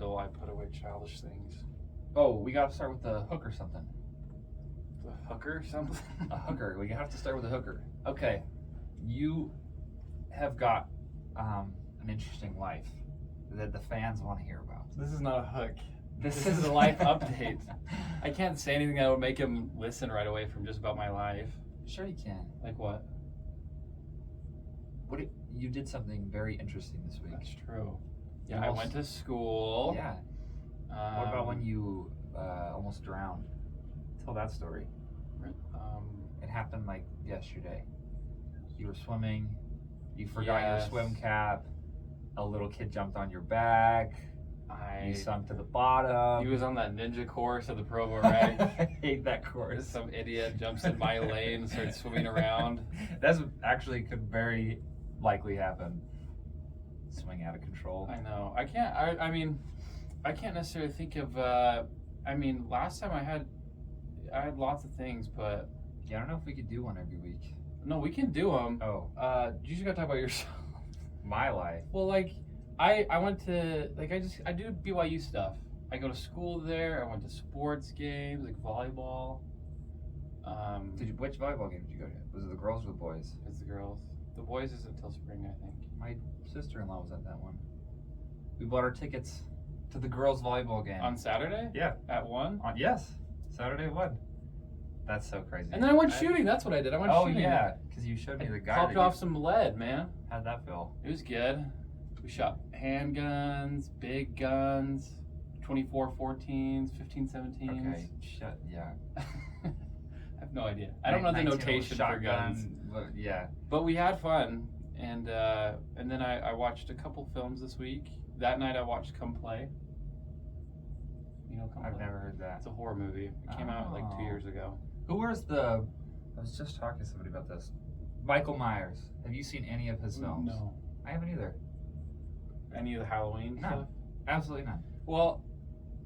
adult, I put away childish things. Oh, we got to start with the hook or something. The hooker, something. A hooker. We have to start with a hooker. Okay, you have got an interesting life that the fans want to hear about. This is not a hook. This is a life update. I can't say anything that would make him listen right away from just about my life. Sure, you can. Like what? You did something very interesting this week. That's true. Yeah, I went to school. Yeah. What about when you almost drowned? Tell that story. It happened like yesterday. You were swimming. You forgot your swim cap. A little kid jumped on your back. You sunk to the bottom. He was on that ninja course at the Provo, right? I hate that course. Some idiot jumps in my lane and starts swimming around. That's actually could very likely happen. Swing out of control. I know. I can't necessarily think of. Last time I had lots of things, but yeah, I don't know if we could do one every week. No, we can do them. Oh. You just gotta talk about yourself. My life. Well, like, I went to, like, I do BYU stuff. I go to school there. I went to sports games, like volleyball. Which volleyball game did you go to? Was it the girls or the boys? It's the girls. The boys is until spring, I think. My sister-in-law was at that one. We bought our tickets to the girls' volleyball game. On Saturday? Yeah. At 1? Yes. Saturday at 1. That's so crazy. And then I went shooting. That's what I did. I went shooting. Oh, yeah. Because you showed me the guy. Popped off some lead, man. How'd that feel? It was good. We shot handguns, big guns, 24 14s, 15 17s. Okay. Yeah. I have no idea. I don't know the notation for guns. But yeah. But we had fun. And then I watched a couple films this week. That night I watched Come Play. You know Come Play? I've never heard that. It's a horror movie. It came out like 2 years ago. Who was I was just talking to somebody about this. Michael Myers. Have you seen any of his films? No. I haven't either. Any of the Halloween No. stuff? Absolutely not. Well,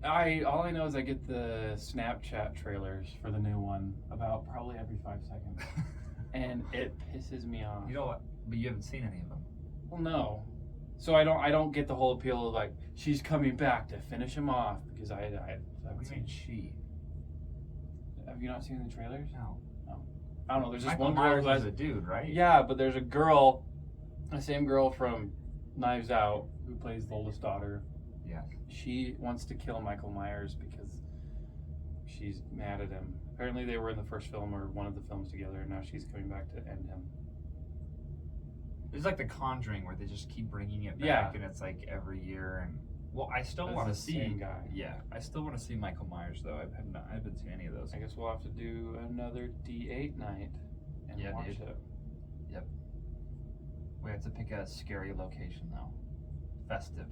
all I know is I get the Snapchat trailers for the new one about probably every 5 seconds. And it pisses me off. You know what? But you haven't seen any of them. Well, no. So I don't get the whole appeal of like she's coming back to finish him off because I haven't What do you seen. mean she? Have you not seen the trailers? No. I don't know. There's just Michael one girl Myers who has is a dude, right? Yeah, but there's a girl, the same girl from Knives Out who plays the oldest daughter. Yeah. She wants to kill Michael Myers because she's mad at him. Apparently they were in the first film or one of the films together, and now she's coming back to end him. It's like The Conjuring, where they just keep bringing it back, Yeah. and it's like every year. And well, I still That's want to the see. same guy. Yeah, I still want to see Michael Myers though. I haven't seen any of those. I guess we'll have to do another D8 night and Yeah, watch dude. it. Yep. We have to pick a scary location though. Festive.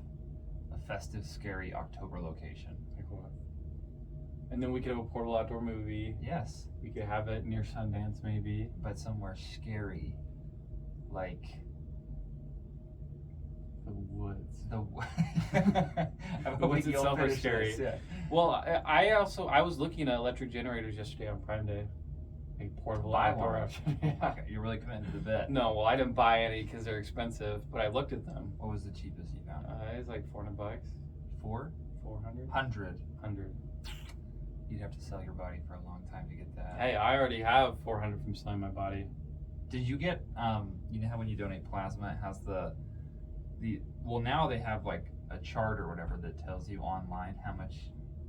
A festive, scary October location. Like what? And then we could have a portable outdoor movie. Yes, We could have it near Sundance, maybe. but somewhere scary, like The woods. the. The woods itself are scary. Yeah. Well, I was looking at electric generators yesterday on Prime Day. A portable Buy outdoor one. option. Yeah. Okay, you're really committed to the bit. No, well, I didn't buy any because they're expensive, but I looked at them. What was the cheapest you found? It's like $400. 400. 400. 100. You'd have to sell your body for a long time to get that. Hey, I already have 400 from selling my body. Did you get you know how when you donate plasma it has the well now they have like a chart or whatever that tells you online how much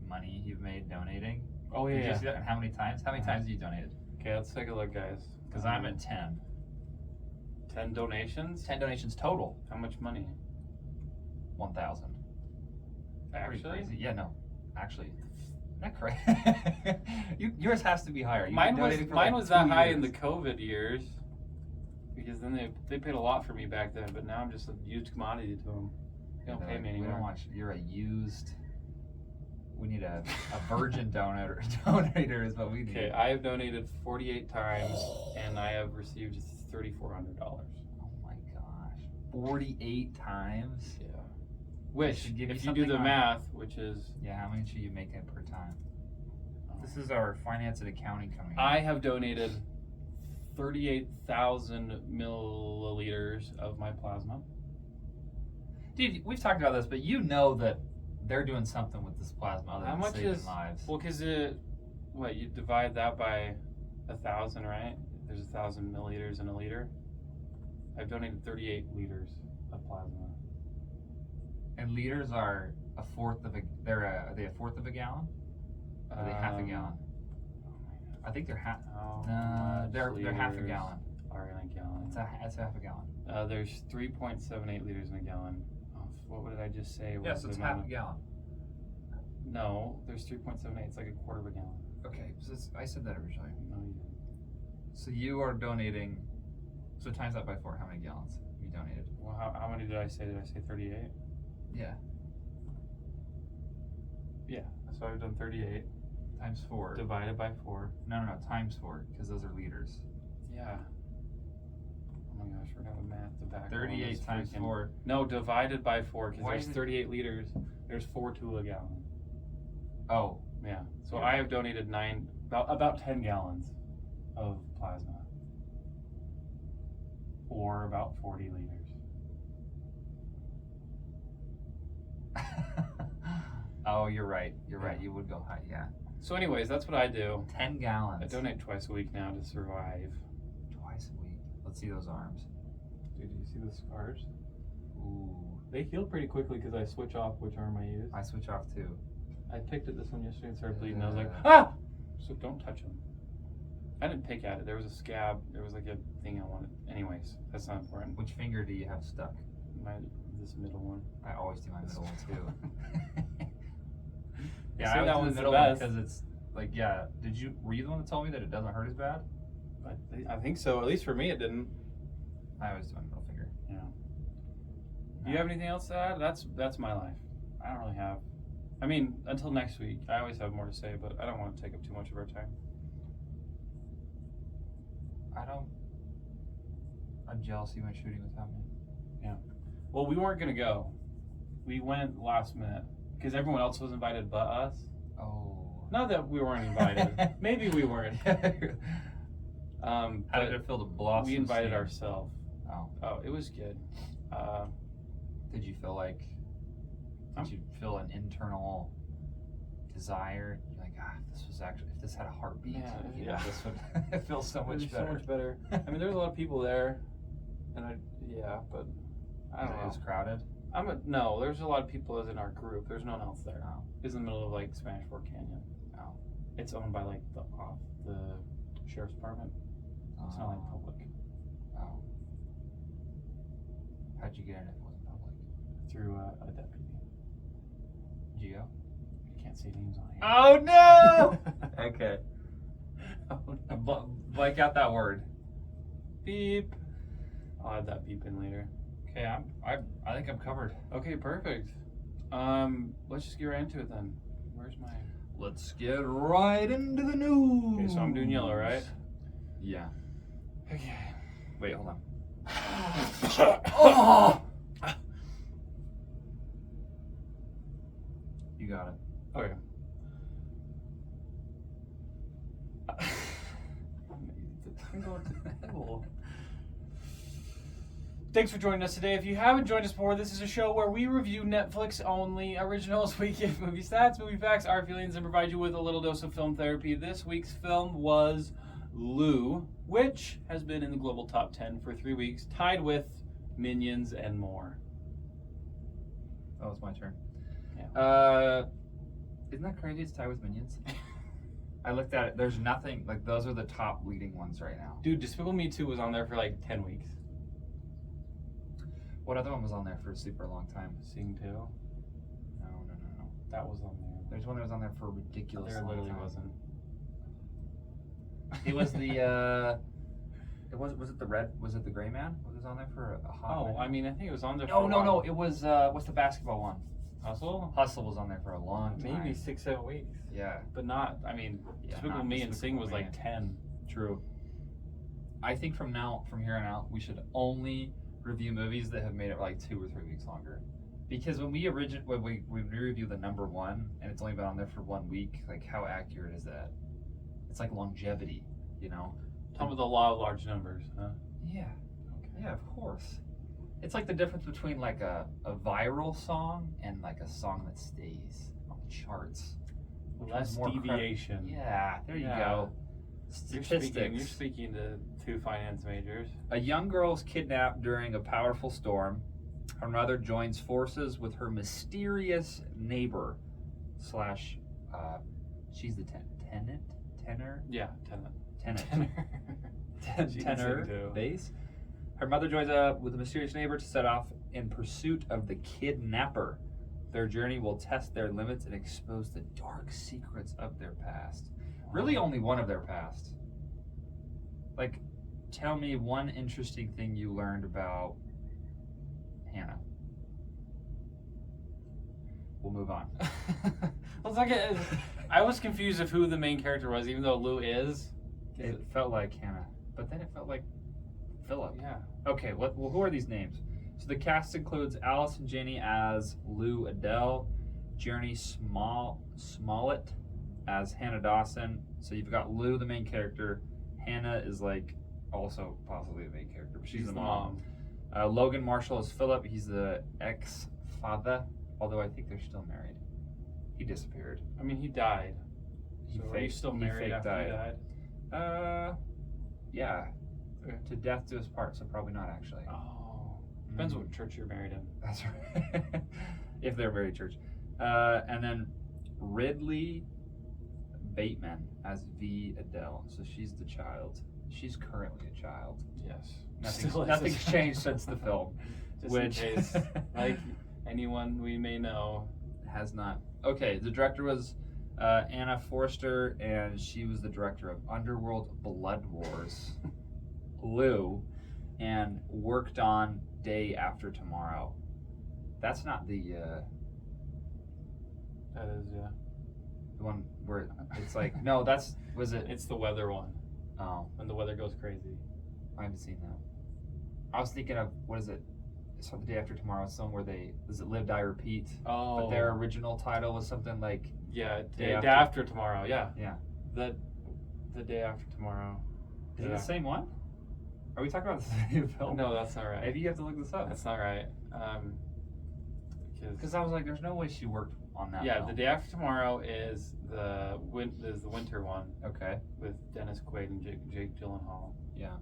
money you've made donating? Oh Did yeah. you see that? And how many times? How many times have you donated? Okay, let's take a look, guys. Because I'm at 10. 10 donations. 10 donations total. How much money? 1,000. Pretty Actually, crazy. Yeah, no. Actually, not crazy. Yours has to be higher. You've mine been was donating for mine like was that 2 high years. in the COVID years. Because then they paid a lot for me back then, but now I'm just a used commodity to them. They don't pay me We don't anymore. want you. You're a used. We need a virgin donator is what we need. Okay, I have donated 48 times, and I have received $3,400. Oh my gosh. 48 times? Yeah. Which, should give you if you do the something on- math, which is, Yeah, how many should you make it per time? This is our finance and accounting coming I have donated 38,000 milliliters of my plasma. Dude, we've talked about this, but you know that they're doing something with this plasma other than saving lives. Well, because you divide that by 1,000, right? There's 1,000 milliliters in a liter. I've donated 38 liters of plasma. And liters are a fourth of a. Are they a fourth of a gallon? Or are they half a gallon? I think they're half. They're half a gallon. Are in a gallon. It's half a gallon. There's 3.78 liters in a gallon. What did I just say? Yeah, so it's half a gallon. No, there's 3.78. It's like a quarter of a gallon. Okay, so I said that originally. No, you didn't. So you are donating. So times that by 4. How many gallons have you donated? Well, how many did I say? Did I say 38? Yeah. Yeah. So I've done 38 times 4 divided by 4. No, times 4 because those are liters. Yeah. Oh my gosh, we're gonna have math to back. 38 times 4. No, divided by 4 because there's 38 liters. There's 4 to a gallon. Oh. Yeah. So I have donated about 10 gallons of plasma, or about 40 liters. Oh, you're right. You're right. You would go high. Yeah. So, anyways, that's what I do. 10 gallons. I donate twice a week now to survive. Twice a week. Let's see those arms. Dude, do you see the scars? Ooh. They heal pretty quickly because I switch off which arm I use. I switch off too. I picked at this one yesterday and started bleeding. I was like, ah! So don't touch them. I didn't pick at it. There was a scab. There was like a thing I wanted. Anyways, that's not important. Which finger do you have stuck? This middle one. I always do my middle one too. Yeah, I that one's the middle one because it's like, yeah. Were you the one that told me that it doesn't hurt as bad? I think so. At least for me, it didn't. I always do my middle finger. Yeah. Do you have anything else to add? That's my life. I don't really have. I mean, until next week, I always have more to say, but I don't want to take up too much of our time. I'm jealous you went shooting without me. Yeah. Well, we weren't gonna go. We went last minute because everyone else was invited but us. Oh. Not that we weren't invited. Maybe we weren't. How did it feel to blossom? We invited ourselves. Oh, it was good. Did you feel like? Did you feel an internal desire? You're like, if this had a heartbeat, this would feel so much better. So much better. I mean, there was a lot of people there, and but I don't know. It was crowded. No, there's a lot of people as in our group. There's no one else there. Oh. It's in the middle of like Spanish Fork Canyon. Oh. It's owned by like the sheriff's department. It's not like public. Oh. How'd you get in if it wasn't public? Through a deputy. Geo? You can't say names on here. Oh no! Okay. Oh, no. Blank out that word. Beep. I'll add that beep in later. Okay, I think I'm covered. Okay, perfect. Let's just get right into it then. Where's my? Let's get right into the news. Okay, so I'm doing yellow, right? Yeah. Okay. Wait, hold on. Oh! You got it. Okay. Thanks for joining us today. If you haven't joined us before, this is a show where we review Netflix-only originals. We give movie stats, movie facts, our feelings, and provide you with a little dose of film therapy. This week's film was Lou, which has been in the global top 10 for 3 weeks, tied with Minions and more. Oh, it's my turn. Yeah. Isn't that crazy? It's tied with Minions. I looked at it. There's nothing like those are the top leading ones right now. Dude, Despicable Me 2 was on there for like 10 weeks. What other one was on there for a super long time? Sing 2? No. That was on there. There's one that was on there for a ridiculous There long literally time. wasn't. It was the was it the red? Was it the gray man? Was it on there for a hot minute? I mean, I think it was on there for No, a no, while. no. It was what's the basketball one? Hustle? Hustle was on there for a long time. Maybe 6-7 weeks. Yeah. But not, I mean, Yeah, Despicable not Me and Sing was Despicable like 10. True. I think from here on out, we should only review movies that have made it like 2 or 3 weeks longer. Because when we review the number one and it's only been on there for 1 week, like how accurate is that? It's like longevity, you know? Talking about the law of large numbers, huh? Yeah. Okay. Yeah, of course. It's like the difference between like a viral song and like a song that stays on the charts. Less deviation. Yeah, there you go. Statistics. You're speaking to two finance majors. A young girl is kidnapped during a powerful storm. Her mother joins forces with her mysterious neighbor slash she's the tenor? Yeah, tenant. Tenor bass. Her mother joins up with a mysterious neighbor to set off in pursuit of the kidnapper. Their journey will test their limits and expose the dark secrets of their past. Really only one of their past. Like, tell me one interesting thing you learned about Hannah. We'll move on. I was confused of who the main character was, even though Lou is. It felt like Hannah, but then it felt like Philip. Yeah. Okay, well, who are these names? So the cast includes Allison Janney as Lou Adele, Journey Smollett as Hannah Dawson. So you've got Lou, the main character. Hannah is like also possibly the main character, but she's the mom. Logan Marshall is Philip. He's the ex-father, although I think they're still married. He disappeared. I mean, he died. Are you still married after he died? Yeah. To death do us part, so probably not actually. Oh. Depends what church you're married in. That's right. If they're very church. And then Ridley Bateman as V. Adele. So she's the child. She's currently a child. Yes. Nothing's changed since the film. Just in case, like anyone we may know. Has not. Okay, the director was Anna Forster, and she was the director of Underworld Blood Wars, Lou, and worked on Day After Tomorrow. That's not the... That is, yeah. The one where it's like... No, was it... It's the weather one. Oh. When the weather goes crazy. I haven't seen that. I was thinking of, what is it? It's The Day After Tomorrow. It's somewhere does it Live, Die, Repeat? Oh. But their original title was something like... Yeah, Day After Tomorrow, yeah. Yeah. The Day After Tomorrow. Is it the same one? Are we talking about the same film? No, that's not right. Maybe you have to look this up. That's not right. Because I was like, there's no way she worked on that. Yeah, film. The Day After Tomorrow is the winter one. Okay. With Dennis Quaid and Jake Gyllenhaal. Yeah.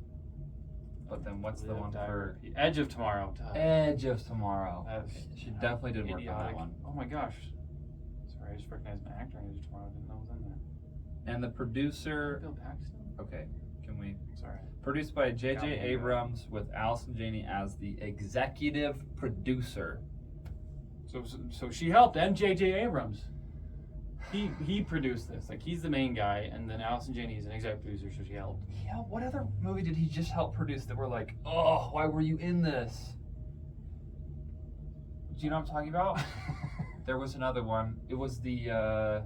But then what's the one for Edge of Tomorrow? Edge of Tomorrow. She definitely did work on that one. Oh my gosh. Sorry, I just recognized an actor in Edge of Tomorrow. I didn't know it was in there. And the producer. Bill Paxton. Okay. Can we? Sorry. Produced by J.J. Abrams with Allison Janney as the executive producer. So she helped, and J.J. Abrams. He produced this. Like, he's the main guy, and then Allison Janney is an executive producer, so she helped. Yeah, what other movie did he just help produce that we're like, oh, why were you in this? Do you know what I'm talking about? There was another one. It was the,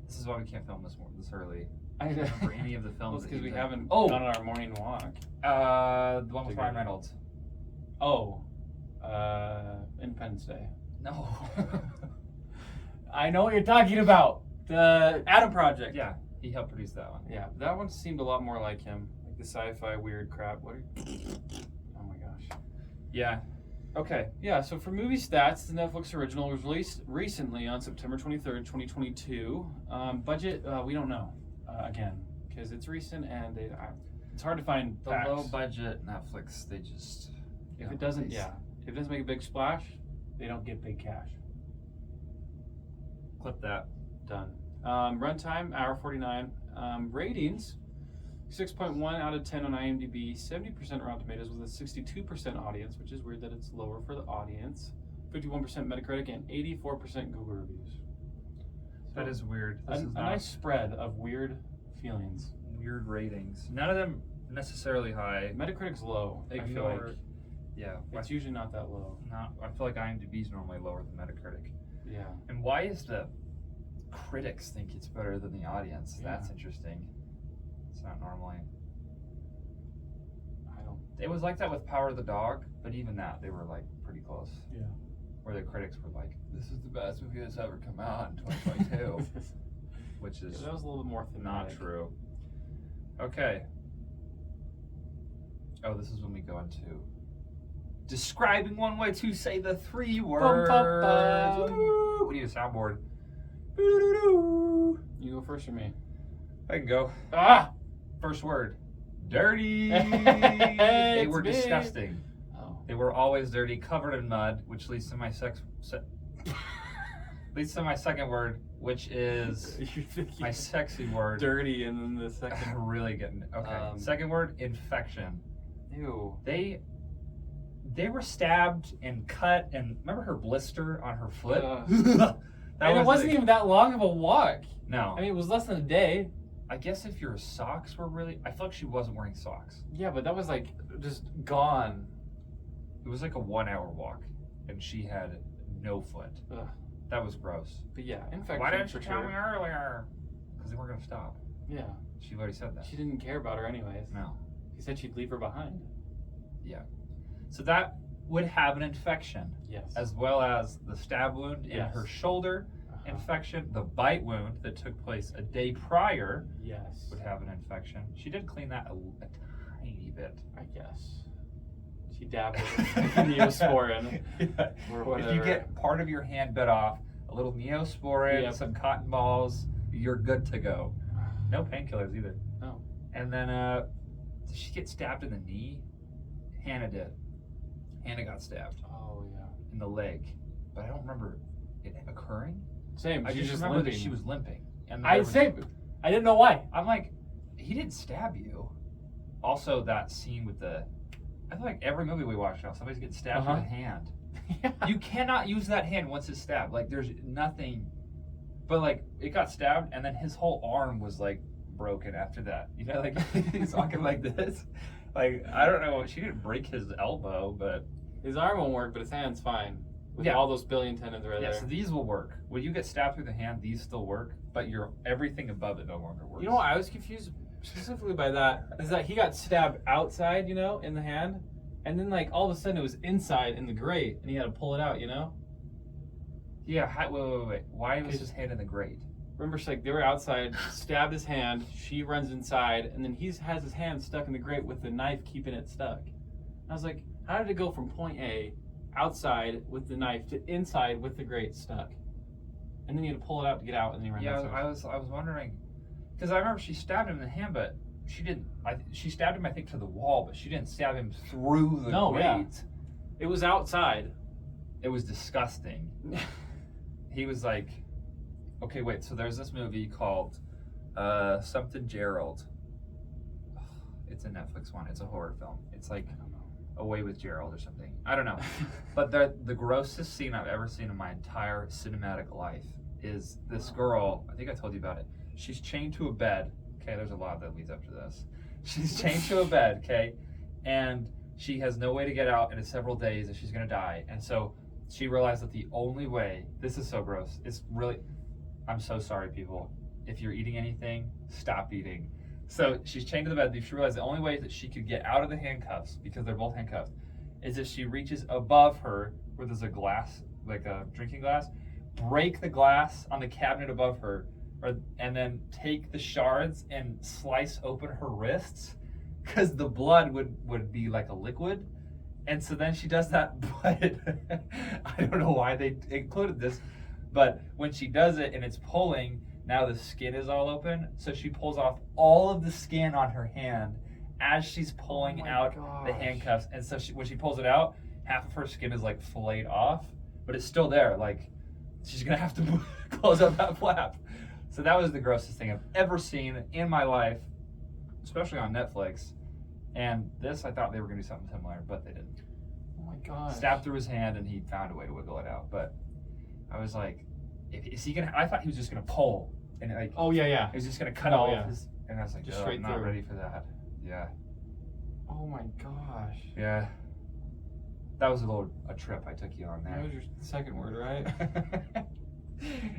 this is why we can't film this early. I don't remember any of the films. Because we haven't gone on our morning walk. The one with Ryan Reynolds. Oh, Independence Day. No. I know what you're talking about. The Adam Project. Yeah, he helped produce that one. Yeah, that one seemed a lot more like him. Like the sci-fi weird crap. Oh my gosh. Yeah. Okay. Yeah, so for movie stats, the Netflix original was released recently on September 23rd, 2022. Budget, we don't know, again, because it's recent and it's hard to find facts. The low budget Netflix, they just... If it doesn't make a big splash, they don't get big cash. Clip that. Done. Runtime, hour 49. Ratings, 6.1 out of 10 on IMDb, 70% Rotten Tomatoes with a 62% audience, which is weird that it's lower for the audience. 51% Metacritic and 84% Google reviews. So that is weird. A nice spread of weird feelings. Weird ratings. None of them necessarily high. Metacritic's low. I feel like. Yeah. It's usually not that low. I feel like IMDb is normally lower than Metacritic. Yeah. And why is the critics think it's better than the audience? Yeah. That's interesting. It's not normally. I don't. It was like that with Power of the Dog, but even that, they were like pretty close. Yeah. Where the critics were like, "This is the best movie that's ever come out in 2022," which is that was a little bit more thematic. Not true. Okay. Oh, this is when we go into describing one way to say the 3 words. Woo! We need a soundboard. You go first or me? I can go. First word. Dirty. They were disgusting. Oh. They were always dirty, covered in mud, which leads to my leads to my second word, which is my sexy word. Dirty, and then the second. Really getting okay. Second word, infection. Ew. They were stabbed and cut, and remember her blister on her foot? And it wasn't even that long of a walk. No. I mean, it was less than a day. I guess if your socks were really... I feel like she wasn't wearing socks. Yeah, but that was like just gone. It was like a 1-hour walk, and she had no foot. Ugh. That was gross. But yeah, infection. Why didn't you tell me earlier? Because they weren't going to stop. Yeah. She already said that. She didn't care about her anyways. No. He said she'd leave her behind. Yeah. So that would have an infection. Yes. As well as the stab wound in her shoulder infection, the bite wound that took place a day prior would have an infection. She did clean that a tiny bit. I guess. She dabbed with Neosporin or whatever. If you get part of your hand bit off, a little Neosporin, some cotton balls, you're good to go. No painkillers either. No. And then, did she get stabbed in the knee? Hannah did. Hannah got stabbed. Oh, yeah. In the leg. But I don't remember it occurring. Same. I just remember limping. that she was limping. And I didn't know why. I'm like, he didn't stab you. Also, that scene with the... I feel like every movie we watch now, somebody's getting stabbed with a hand. You cannot use that hand once it's stabbed. Like, there's nothing... But, like, it got stabbed, and then his whole arm was, like, broken after that. You know, like, he's walking like this. Like, I don't know. She didn't break his elbow, but... His arm won't work, but his hand's fine. With all those billion tendons right there. So these will work. When you get stabbed through the hand, these still work, but everything above it no longer works. You know what I was confused specifically by that? Is that he got stabbed outside, you know, in the hand, and then, like, all of a sudden it was inside in the grate, and he had to pull it out, you know? Yeah, wait. Why was his hand in the grate? Remember, like, they were outside, stabbed his hand, she runs inside, and then he has his hand stuck in the grate with the knife keeping it stuck. And I was like, how did it go from point A, outside with the knife, to inside with the grate stuck? And then you had to pull it out to get out, and then he ran outside. I was wondering, because I remember she stabbed him in the hand, but she didn't. She stabbed him, I think, to the wall, but she didn't stab him through the grate. Yeah. It was outside. It was disgusting. He was like, okay, wait. So there's this movie called something Gerald. It's a Netflix one. It's a horror film. It's like Away with Gerald or something. I don't know. But the grossest scene I've ever seen in my entire cinematic life is this girl. I think I told you about it. She's chained to a bed. Okay, there's a lot that leads up to this. She's chained to a bed, okay? And she has no way to get out in several days and she's going to die. And so she realized that the only way, this is so gross. It's really, I'm so sorry, people. If you're eating anything, stop eating. So she's chained to the bed. She realized the only way that she could get out of the handcuffs, because they're both handcuffed, is if she reaches above her where there's a glass, like a drinking glass, break the glass on the cabinet above her, and then take the shards and slice open her wrists, because the blood would be like a liquid. And so then she does that, but I don't know why they included this, but when she does it and it's pulling, now the skin is all open, so she pulls off all of the skin on her hand as she's pulling out the handcuffs. And so when she pulls it out, half of her skin is like filleted off, but it's still there. Like, she's gonna have to close up that flap. So that was the grossest thing I've ever seen in my life, especially on Netflix. And this, I thought they were gonna do something similar, but they didn't. Oh my god! Stabbed through his hand, and he found a way to wiggle it out. But I was like, is he gonna? I thought he was just gonna pull, and like, oh yeah, he was just gonna cut off his. And I was like, just straight I'm not through. ready for that. Yeah. Oh my gosh. Yeah. That was a trip I took you on there. That was your second word, right?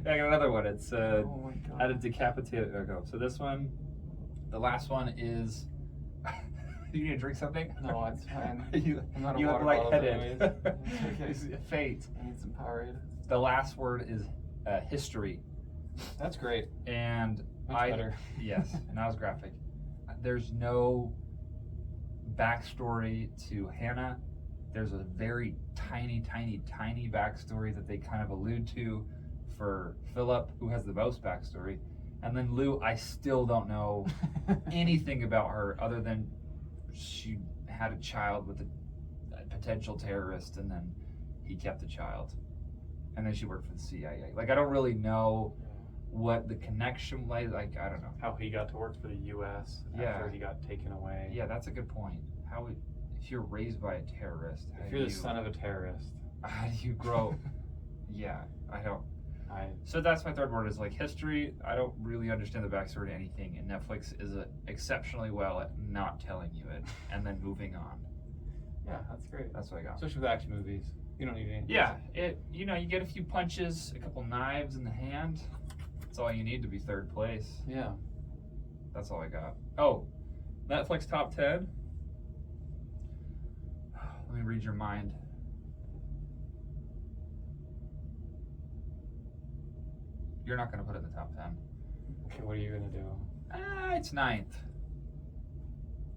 I got another one. It's oh my god. How to decapitate it. Okay. So this one, the last one is. You need to drink something? No, it's fine. I'm not a water lightheaded. It's fate. I need some Powerade. The last word is history. That's great. And much better. Yes, and that was graphic. There's no backstory to Hannah. there's a very tiny backstory that they kind of allude to for Philip, who has the most backstory. And then Lou, I still don't know anything about her other than she had a child with a potential terrorist, and then he kept the child. And then she worked for the CIA. Like, I don't really know what the connection was. Like, I don't know. How he got to work for the U.S. after he got taken away. Yeah, that's a good point. If you're raised by a terrorist, if you're the son of a terrorist, how do you grow? Yeah, I don't. So that's my third word, is like history. I don't really understand the backstory to anything, and Netflix is exceptionally well at not telling you it and then moving on. Yeah, that's great. That's what I got. Especially with action movies. You don't need anything. Yeah, you get a few punches, a couple knives in the hand. That's all you need to be third place. Yeah. That's all I got. Oh, Netflix top 10. Let me read your mind. You're not going to put it in the top 10. Okay, what are you going to do? It's 9th.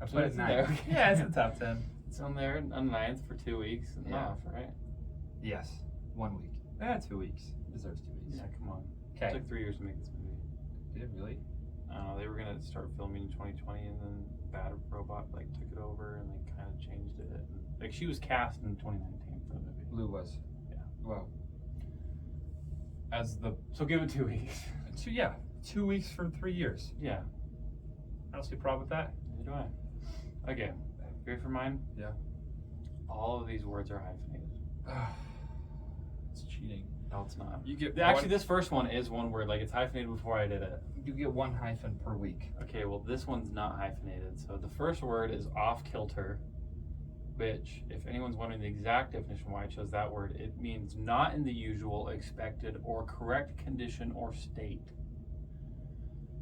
I So put it it's 9th. there. Yeah, it's in the top 10. It's on there on 9th for 2 weeks and off, right? Yes. 1 week. 2 weeks. It deserves 2 weeks. Yeah, come on. Okay. It took 3 years to make this movie. Did it really? They were going to start filming in 2020, and then Bad Robot took it over and kind of changed it. And, she was cast in 2019 for the movie. Lou was. Yeah. Well. So give it 2 weeks. 2 weeks for 3 years. Yeah. I don't see a problem with that. Neither do I. Okay. Ready for mine? Yeah. All of these words are hyphenated. It's cheating. No, it's not. You get actually, this first one is one word. It's hyphenated before I did it. You get 1 hyphen per week. Okay, well, this one's not hyphenated. So the first word is off kilter, which, if anyone's wondering the exact definition why I chose that word, it means not in the usual, expected, or correct condition or state.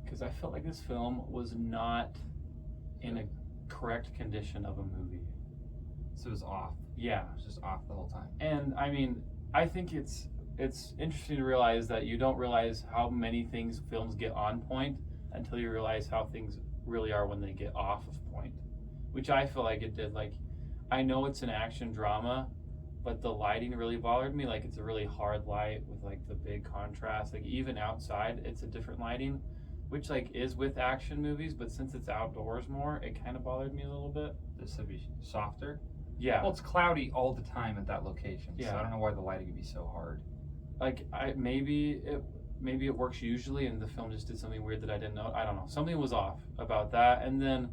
Because I felt like this film was not in a correct condition of a movie. So it was off. Yeah. It was just off the whole time. And I mean, I think it's interesting to realize that you don't realize how many films get on point until you realize how things really are when they get off of point, which I feel like it did. I know it's an action drama, but the lighting really bothered me. It's a really hard light with the big contrast. Even outside, it's a different lighting, which is with action movies, but since it's outdoors more, it kind of bothered me a little bit. This would be softer. Yeah. Well, it's cloudy all the time at that location. Yeah. So I don't know why the lighting would be so hard. Maybe it works usually, and the film just did something weird that I didn't know. I don't know. Something was off about that. And then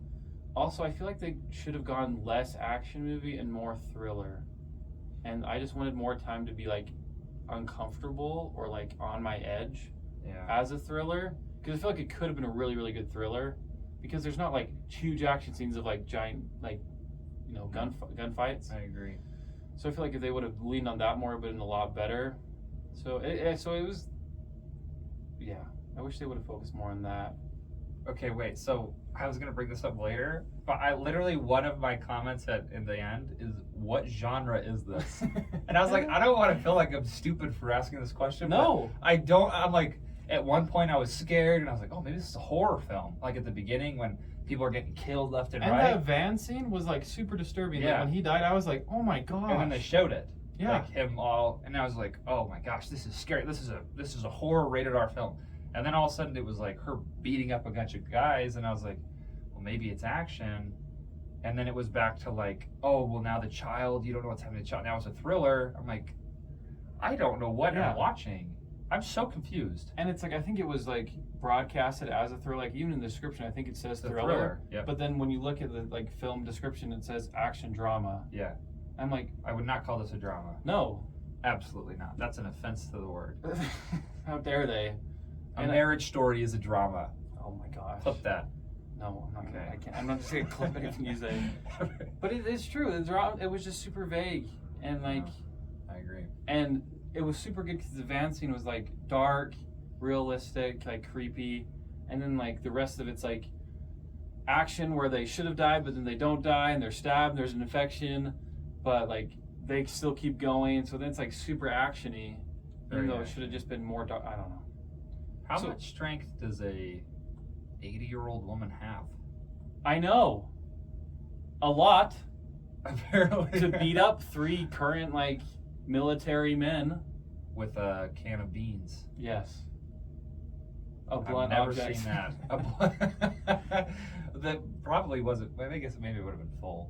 also, I feel like they should have gone less action movie and more thriller. And I just wanted more time to be uncomfortable or on my edge as a thriller. Because I feel like it could have been a really, really good thriller. Because there's not huge action scenes of giant gunfights. I agree. So I feel like if they would have leaned on that more, it would have been a lot better. So it was, yeah. I wish they would have focused more on that. Okay, wait. So I was gonna bring this up later, but I literally, one of my comments in the end is, "What genre is this?" And I was like, I don't want to feel like I'm stupid for asking this question. No, I don't. I'm at one point I was scared, and I was like, oh, maybe this is a horror film. At the beginning when people are getting killed left and right. And that van scene was super disturbing. Yeah. When he died, I was like, oh my gosh. And then they showed it. Yeah. Him all, and I was like, oh my gosh, this is scary. This is a horror rated R film. And then all of a sudden it was her beating up a bunch of guys, and I was like, well, maybe it's action. And then it was back to oh, well, now the child, you don't know what's happening to the child. Now it's a thriller. I'm like, I don't know what I'm watching. I'm so confused. And it's I think it was broadcasted as a thriller. Even in the description, I think it says thriller. Yep. But then when you look at the film description, it says action drama. Yeah. I'm like, I would not call this a drama. No. Absolutely not. That's an offense to the word. How dare they? A marriage story is a drama. Oh my gosh. Clip that. No, I'm not gonna. I can't. I'm not just gonna clip anything you say. But it's true. It was just super vague and I agree. And it was super good because the van scene was dark, realistic, creepy, and then the rest of it's action where they should have died, but then they don't die, and they're stabbed. There's an infection, but they still keep going. So then it's super actiony, even though it should have just been more dark. I don't know. How much strength does a 80-year-old woman have? I know. A lot. Apparently. To beat up 3 current, like, military men. With a can of beans. Yes. A I've blunt never object. seen that. That probably wasn't. I guess maybe it would have been full.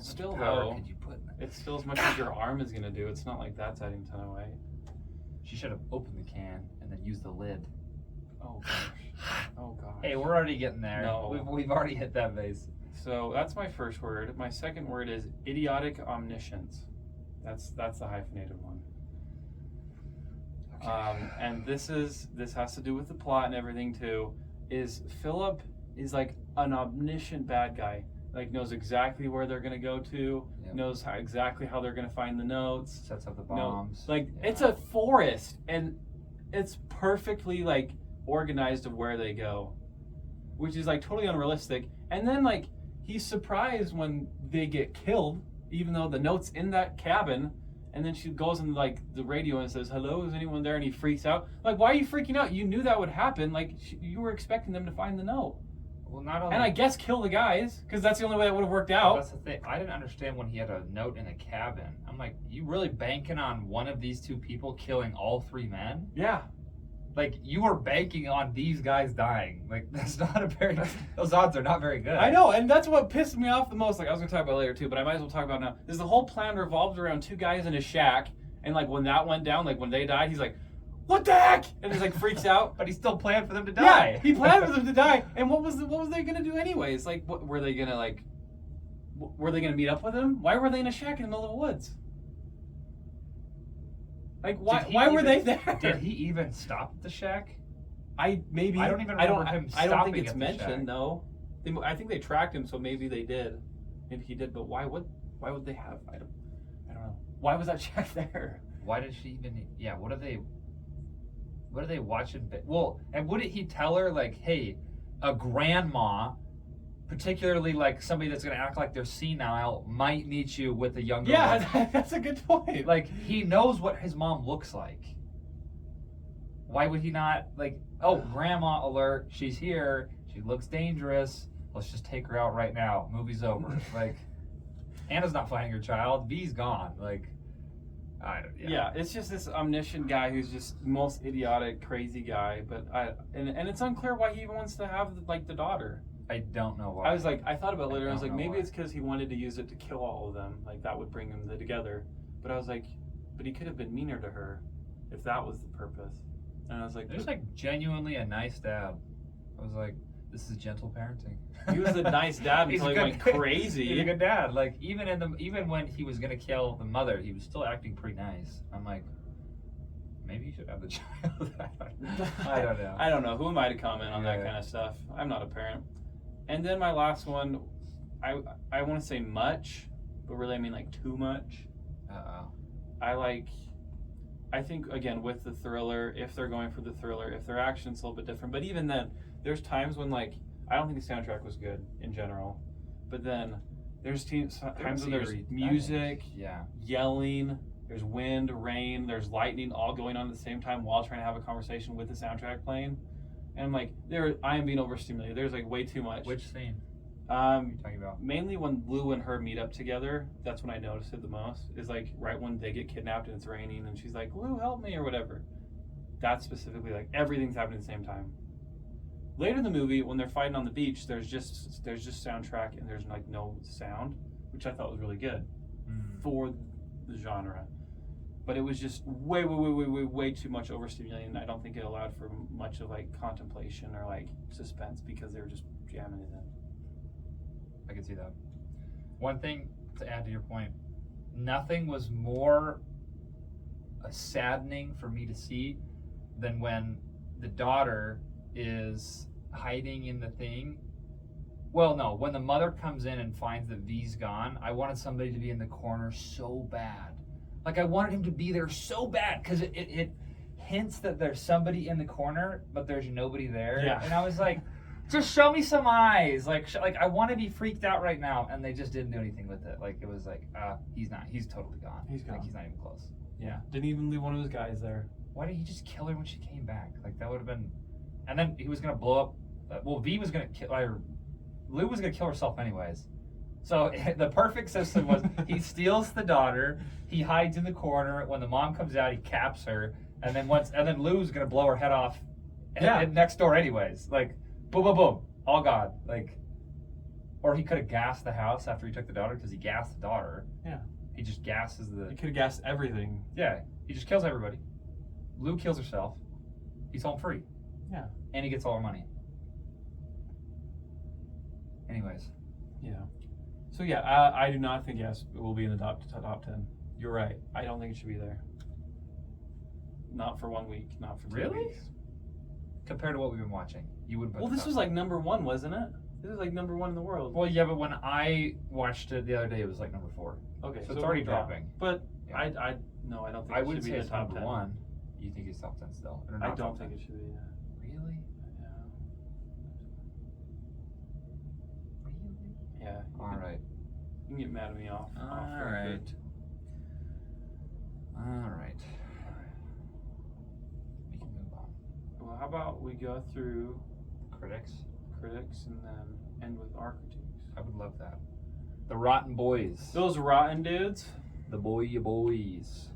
Still, power though, could you put in that? it's still as much as your arm is going to do. It's not like that's adding a ton of weight. She should have opened the can and then used the lid. Oh, gosh. Oh, gosh. Hey, we're already getting there. No. We've already hit that base. So that's my first word. My second word is idiotic omniscience. That's the hyphenated one. Okay. And this has to do with the plot and everything too. Is Philip is like an omniscient bad guy. Like knows exactly where they're gonna go to. Yep. Knows exactly how they're gonna find the notes. Sets up the bombs. Like Yeah. it's a forest and it's perfectly like organized of where they go, which is like totally unrealistic. And then like he's surprised when they get killed, even though the note's in that cabin. And then she goes in like the radio and says, "Hello, is anyone there?" And he freaks out. Like, why are you freaking out? You knew that would happen. Like, you were expecting them to find the note. Well, not only. And I guess kill the guys, because that's the only way that would have worked out. That's the thing. I didn't understand when he had a note in a cabin. I'm like, you really banking on one of these 2 people killing all 3 men? Yeah. Like, you were banking on these guys dying. Like, that's not a very. Those odds are not very good. I know, and that's what pissed me off the most. Like, I was going to talk about it later, too, but I might as well talk about it now. Is the whole plan revolved around 2 guys in a shack, and, like, when that went down, like, when they died, he's like, what the heck? And he's, like, freaks out. But he still planned for them to die. Yeah, he planned for them to die. And what was they going to do anyways? Like, what, were they going to, like, were they going to meet up with him? Why were they in a shack in the middle of the woods? Like, why were they there? Did he even stop at the shack? I don't even remember him I don't think stopping it's at the mentioned. shack. No, I think they tracked him, so maybe they did. Maybe he did, but why would they have? I don't know. Why was that shack there? Why did she even? Yeah. What are they watching? Well, and wouldn't he tell her like, hey, a grandma, particularly like somebody that's gonna act like they're senile, might meet you with a younger. Yeah, that's a good point. Like he knows what his mom looks like. Why would he not like? Oh, grandma alert! She's here. She looks dangerous. Let's just take her out right now. Movie's over. Like, Hannah's not finding her child. V's gone. Like, yeah, it's just this omniscient guy who's just most idiotic, crazy guy. But and it's unclear why he even wants to have the daughter. I don't know why. I thought about it later. I was like, maybe why. it's because he wanted to use it to kill all of them. Like that would bring them together. But I was like, but he could have been meaner to her, if that was the purpose. And I was like, there's like genuinely a nice dad. I was like, this is gentle parenting. He was a nice dad until he went crazy. He's a good dad. Like even when he was gonna kill the mother, he was still acting pretty nice. I'm like, maybe you should have the child. I don't know. I don't know. Who am I to comment on that Yeah. kind of stuff? I'm not a parent. And then my last one, I want to say much, but really I mean like too much. I think again with the thriller, if they're going for the thriller, if their action's a little bit different. But even then, there's times when like I don't think the soundtrack was good in general. But then there's times when there's music, yelling, there's wind, rain, there's lightning, all going on at the same time while trying to have a conversation with the soundtrack playing. And I'm like, I am being overstimulated. There's like way too much. Which scene? What are you talking about? Mainly when Lou and her meet up together. That's when I noticed it the most. Is like right when they get kidnapped and it's raining and she's like, Lou, help me or whatever. That's specifically like everything's happening at the same time. Later in the movie, when they're fighting on the beach, there's just soundtrack and there's like no sound, which I thought was really good for the genre. But it was just way too much overstimulating. I don't think it allowed for much of like contemplation or like suspense because they were just jamming it in. I can see that. One thing to add to your point, nothing was more saddening for me to see than when the daughter is hiding in the thing. Well, no, when the mother comes in and finds that V's gone, I wanted somebody to be in the corner so bad. Like I wanted him to be there so bad because it hints that there's somebody in the corner, but there's nobody there. Yeah. And I was like, just show me some eyes. Like I want to be freaked out right now, and they just didn't do anything with it. Like it was like, he's not. He's totally gone. He's gone. Like he's not even close. Yeah. Didn't even leave one of his guys there. Why didn't he just kill her when she came back? Like that would have been. And then he was gonna blow up. V was gonna kill. Or Lou was gonna kill herself anyways. So the perfect system was he steals the daughter, he hides in the corner. When the mom comes out, he caps her, and then Lou's gonna blow her head off. Next door, anyways. Like, boom, boom, boom, all gone. Like, or he could have gassed the house after he took the daughter because he gassed the daughter. Yeah. He just gasses the. He could have gassed everything. Yeah. He just kills everybody. Lou kills herself. He's home free. Yeah. And he gets all her money. Anyways. Yeah. So yeah, I do not think it will be in the top 10. You're right. I don't think it should be there. Not for 1 week. Not for 2 weeks. Compared to what we've been watching, you would. Well, this was like number 1, wasn't it? This is like number 1 in the world. Well, yeah, but when I watched it the other day, it was like number 4. Okay, so it's already dropping. But yeah. I don't think it should be in the top 10. Number 1. You think it's top 10 still? I don't think it should be. Really? Yeah. Really? Yeah. All right. You can get mad at me off. All right. We can move on. Well, how about we go through critics and then end with our critiques? I would love that. The Rotten Boys. Those rotten dudes. The boys.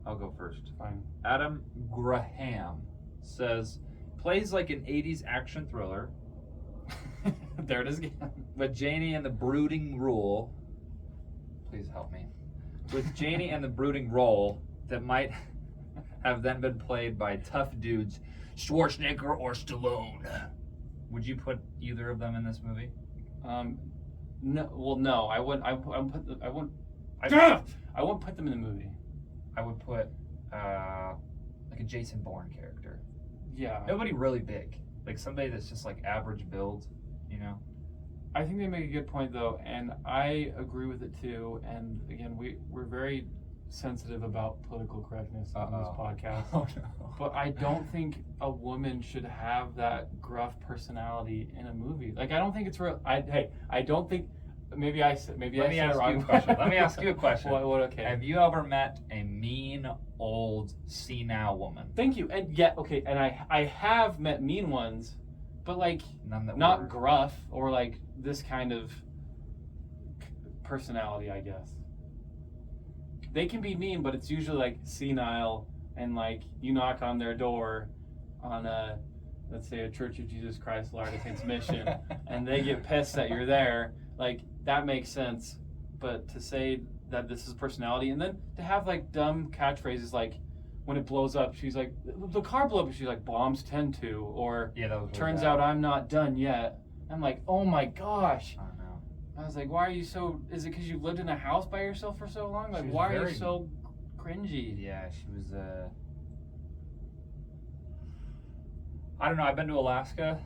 I'll go first. Fine. Adam Graham says, plays like an 80s action thriller. There it is again. With Janie and the brooding role. Please help me. With Janie and the brooding role that might have then been played by tough dudes, Schwarzenegger or Stallone. Would you put either of them in this movie? No. Well, no. I wouldn't. I wouldn't put them in the movie. I would put like a Jason Bourne character. Yeah. Nobody really big. Like somebody that's just like average build, you know? I think they make a good point though, and I agree with it too. And again, we're very sensitive about political correctness on this podcast. Oh, no. But I don't think a woman should have that gruff personality in a movie. Like I don't think it's real. I don't think. Maybe I said wrong. Let me ask you a question. What? Okay. Have you ever met a mean old senile woman? Thank you. And yeah, okay. And I have met mean ones, but like none that not were gruff or like this kind of personality, I guess. They can be mean, but it's usually like senile and like you knock on their door on a, let's say, a Church of Jesus Christ Latter-day Saints mission, and they get pissed that you're there. Like that makes sense, but to say that this is personality and then to have like dumb catchphrases like when it blows up, she's like, the car blew up, and she's like, bombs tend to, or turns out I'm not done yet. I'm like, oh my gosh. I don't know. I was like, why are you so, is it because you've lived in a house by yourself for so long? Like, why are you so cringy? Yeah, she was, I don't know, I've been to Alaska.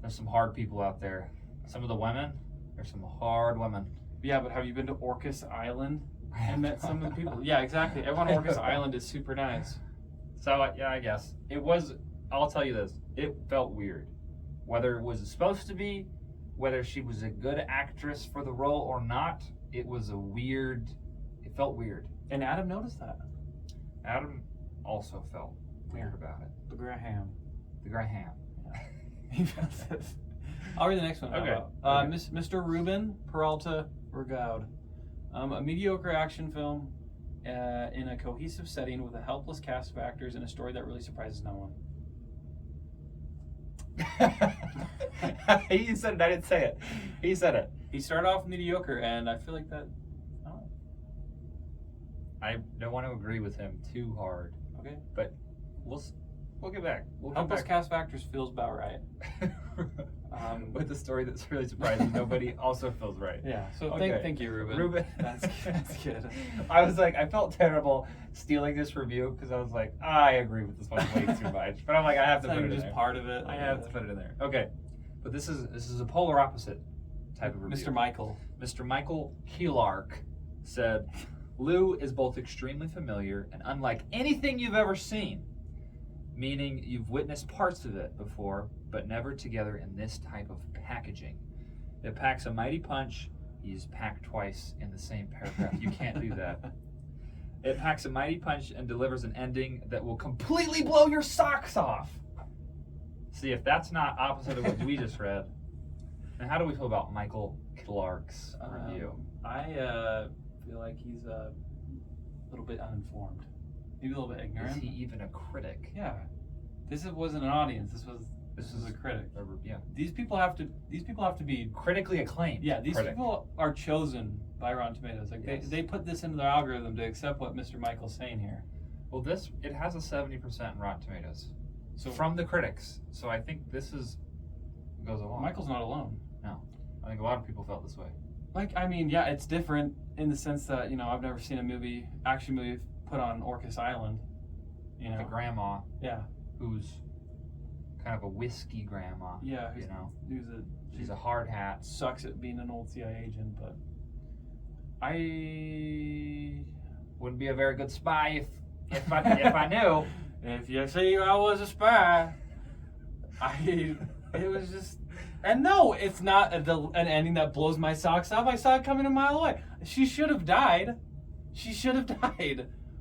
There's some hard people out there. Some of the women, there's some hard women. Yeah, but have you been to Orcas Island and met some of the people? Yeah, exactly. Everyone on Orcas Island is super nice. So, yeah, I guess. It was, I'll tell you this, it felt weird. Whether it was supposed to be, whether she was a good actress for the role or not, it felt weird. And Adam noticed that. Adam also felt weird about it. The Graham. He felt it. I'll read the next one. Okay. Mr. Ruben Peralta Regaud. A mediocre action film in a cohesive setting with a helpless cast of actors and a story that really surprises no one. He said it, I didn't say it. He said it. He started off mediocre, and I feel like that. Oh. I don't want to agree with him too hard. Okay. But we'll get back. Helpless cast of actors feels about right. With the story that's really surprising, nobody also feels right. Yeah. So okay. thank you, Ruben. That's good. I was like, I felt terrible stealing this review because I was like, I agree with this one way too much. But I'm like, I have to put it in there. Just part of it. I have to put it in there. Okay. But this is a polar opposite type of review. Mr. Michael Keelark said, Lou is both extremely familiar and unlike anything you've ever seen. Meaning you've witnessed parts of it before, but never together in this type of packaging. It packs a mighty punch. He's packed twice in the same paragraph. You can't do that. It packs a mighty punch and delivers an ending that will completely blow your socks off. See, if that's not opposite of what we just read. And how do we feel about Michael Clark's review? I feel like he's a little bit uninformed, maybe a little bit ignorant. Is he even a critic? Yeah, wasn't an audience. This was a critic. Yeah. These people have to be critically acclaimed. Yeah, these people are chosen by Rotten Tomatoes. Like they put this into their algorithm to accept what Mr. Michael's saying here. Well, it has a 70% in Rotten Tomatoes. So from the critics. So I think this goes along. Michael's not alone. No. I think a lot of people felt this way. Like, I mean, yeah, it's different in the sense that, I've never seen action movie put on Orcas Island. The grandma. Yeah. Who's kind of a whiskey grandma. Yeah. She's a hard hat. Sucks at being an old CIA agent, but I wouldn't be a very good spy if I knew. If you say I was a spy, it was just, and no, it's not an ending that blows my socks off. I saw it coming a mile away. She should have died.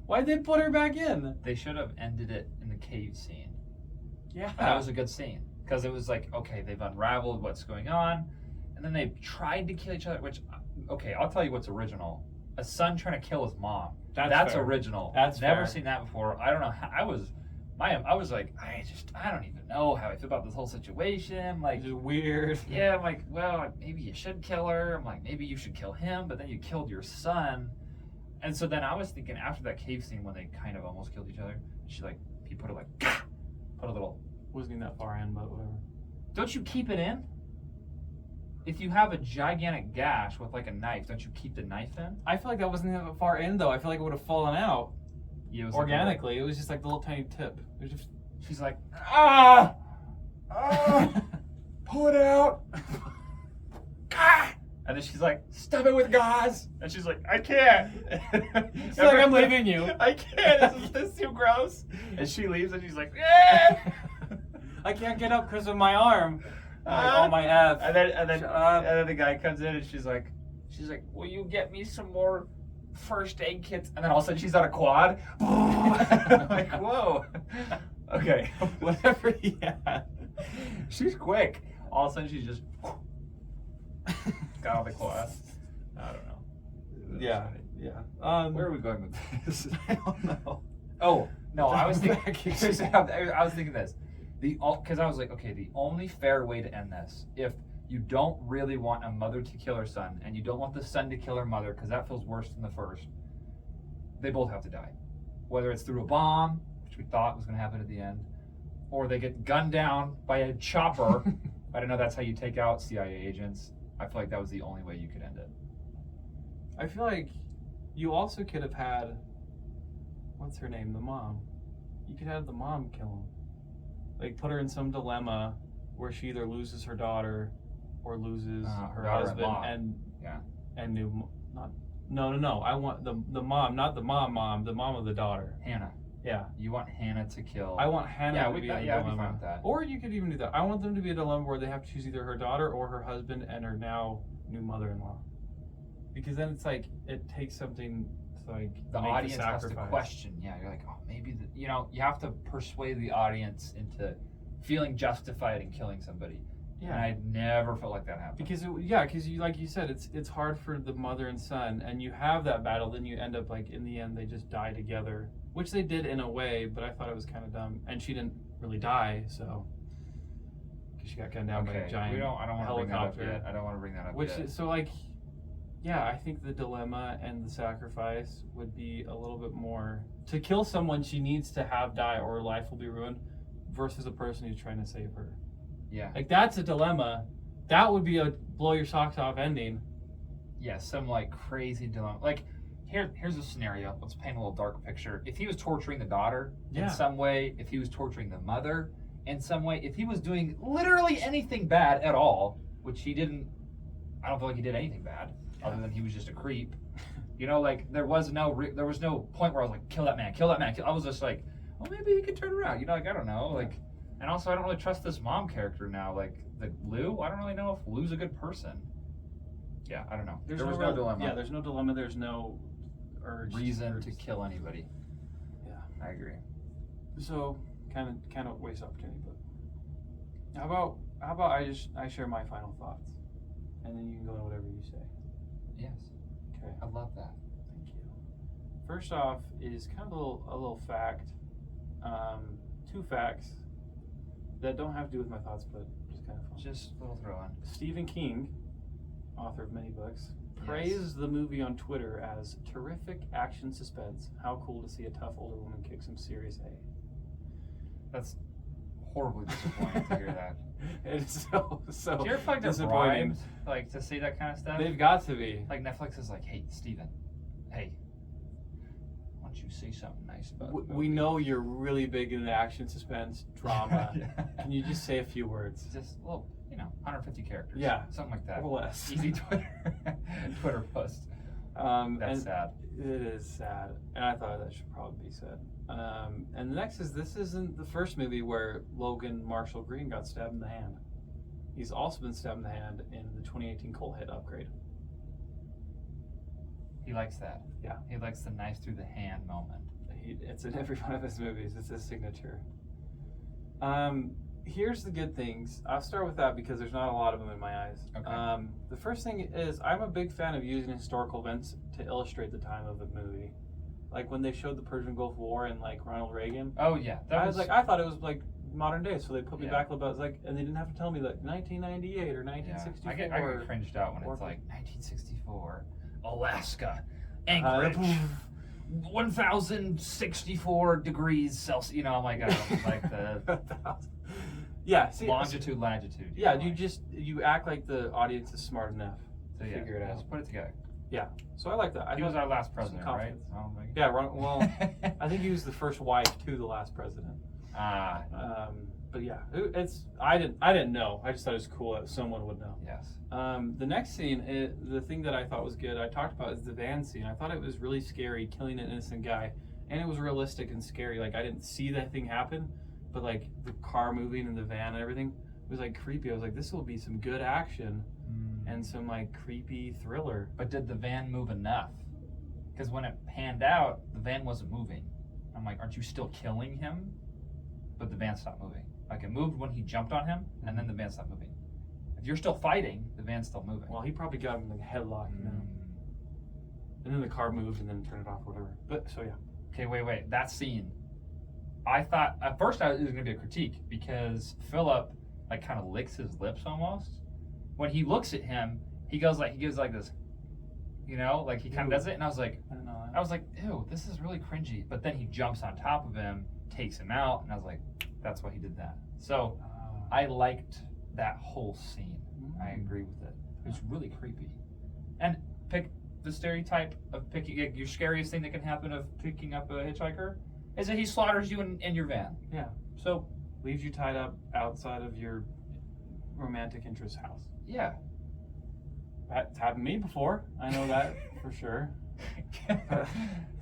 Why'd they put her back in? They should have ended it in the cave scene. Yeah. That was a good scene. Because it was like, okay, they've unraveled what's going on. And then they tried to kill each other, which, okay, I'll tell you what's original. A son trying to kill his mom. That's fair. Original. That's Never fair. Seen that before. I don't know how, I was like, I don't even know how I feel about this whole situation. Like, it's weird. Yeah, I'm like, well, maybe you should kill her. I'm like, maybe you should kill him, but then you killed your son. And so then I was thinking after that cave scene when they kind of almost killed each other, he put it like, put a little. Wasn't even that far in, but whatever. Don't you keep it in? If you have a gigantic gash with like a knife, don't you keep the knife in? I feel like that wasn't that far in though. I feel like it would have fallen out. Yeah, it was organically. It was just like the little tiny tip. It was just. She's like, pull it out. And then she's like, stub it with gauze. And she's like, I can't. She's like, I'm leaving you. I can't. This is too gross. And she leaves and she's like, eh. I can't get up because of my arm. Oh my F. And then the guy comes in and she's like, will you get me some more first aid kits? And then all of a sudden she's on a quad. Like, whoa. Okay. Whatever he had. She's quick. All of a sudden she's just got on the quad. I don't know. Yeah. Where are we going with this? I don't know. Oh, no, I was thinking this. Because I was like, okay, the only fair way to end this, if you don't really want a mother to kill her son, and you don't want the son to kill her mother, because that feels worse than the first, they both have to die. Whether it's through a bomb, which we thought was going to happen at the end, or they get gunned down by a chopper. I don't know that's how you take out CIA agents. I feel like that was the only way you could end it. I feel like you also could have had, what's her name, the mom. You could have the mom kill him. Like, put her in some dilemma where she either loses her daughter or loses her husband No. I want the mom, not the mom, the mom of the daughter. Hannah. Yeah. You want Hannah to kill. I want Hannah to be in a dilemma. I'd be fine with that. Or you could even do that. I want them to be a dilemma where they have to choose either her daughter or her husband and her now new mother-in-law. Because then it's like, it takes something to like the audience has to question. Yeah, you're like, oh, maybe you have to persuade the audience into feeling justified in killing somebody. Yeah, and I never felt like that happened. Because you, like you said, it's hard for the mother and son, and you have that battle. Then you end up like in the end they just die together, which they did in a way, but I thought it was kind of dumb. And she didn't really die, so because she got gunned down by a giant helicopter. I don't want to bring that up yet. I don't want to bring that up yet. So like, yeah, I think the dilemma and the sacrifice would be a little bit more to kill someone she needs to have die or her life will be ruined, versus a person who's trying to save her. Yeah. Like, that's a dilemma. That would be a blow your socks off ending. Yeah, some like crazy dilemma. Like, here's a scenario. Let's paint a little dark picture. If he was torturing the daughter in some way, if he was torturing the mother in some way, if he was doing literally anything bad at all, which he didn't, I don't feel like he did anything bad, other than he was just a creep. Like, there was no point where I was like, kill that man. I was just like, well, maybe he could turn around. Like, I don't know. Like, and also I don't really trust this mom character now. Like, Lou, I don't really know if Lou's a good person. Yeah, I don't know. There was no dilemma. Yeah, there's no dilemma. There's no reason to kill anybody. Yeah, I agree. So kind of waste opportunity. But how about I share my final thoughts? and then you can go in whatever you say. Yes. Okay. I love that. Thank you. First off is kind of a little fact. 2 facts that don't have to do with my thoughts, but just kind of fun. Just a little throw in. Stephen King, author of many books, praised the movie on Twitter as terrific action suspense. How cool to see a tough older woman kick some serious A. That's horribly disappointing to hear that. It's so Do you ever feel like they're disappointing. bribed, like, to say that kind of stuff? They've got to be. Like, Netflix is like, hey, Steven, hey, why don't you say something nice about the We movie?" know you're really big into action, suspense, drama. Yeah. Can you just say a few words? Just, well, 150 characters. Yeah. Something like that. Or less. Easy Twitter post. That's and sad. It is sad, and I thought that should probably be said. And the next is, this isn't the first movie where Logan Marshall Green got stabbed in the hand. He's also been stabbed in the hand in the 2018 cult hit Upgrade. He likes that. Yeah. He likes the knife through the hand moment. It's in every one of his movies. It's his signature. Here's the good things. I'll start with that because there's not a lot of them in my eyes. Okay. The first thing is, I'm a big fan of using historical events to illustrate the time of a movie. Like when they showed the Persian Gulf War and like Ronald Reagan. Oh yeah, I thought it was like modern day, so they put me Yeah. back a little bit. I was like, and they didn't have to tell me like 1998 or 1964. I get cringed out when or- it's like 1964, Alaska, Anchorage, 1,064 degrees Celsius. I'm like, I don't like the yeah, see, longitude, latitude. Yeah, you act like the audience is smart enough So to yeah, figure it out. just put it together. Yeah, so I like that. He was our last president, right? confidence. Oh my God. Yeah, well, I think he was the first wife to the last president. But yeah, I didn't know. I just thought it was cool that someone would know. Yes. The next scene, the thing that I thought was good, I talked about, is the van scene. I thought it was really scary, killing an innocent guy, and it was realistic and scary. Like, I didn't see that thing happen, but like the car moving and the van and everything was like creepy. I was like, this will be some good action and some like creepy thriller. But did the van move enough? Because when it panned out, the van wasn't moving. I'm like, aren't you still killing him? But the van stopped moving. Like, it moved when he jumped on him, and then the van stopped moving. If you're still fighting, the van's still moving. Well, he probably got him in the headlock, you know. And then the car moved and then turned it off or whatever. But so yeah. Okay, wait. That scene, I thought at first it was gonna be a critique because Philip like kind of licks his lips almost. When he looks at him, he gives like this, like he kind of does it, and I was like, ew, this is really cringy. But then he jumps on top of him, takes him out, and I was like, that's why he did that. So I liked that whole scene. I agree with it. It was really creepy. And pick the stereotype of picking your scariest thing that can happen of picking up a hitchhiker is that he slaughters you in your van. Yeah. So Leaves you tied up outside of your romantic interest house. yeah. That's happened to me before. I know that for sure.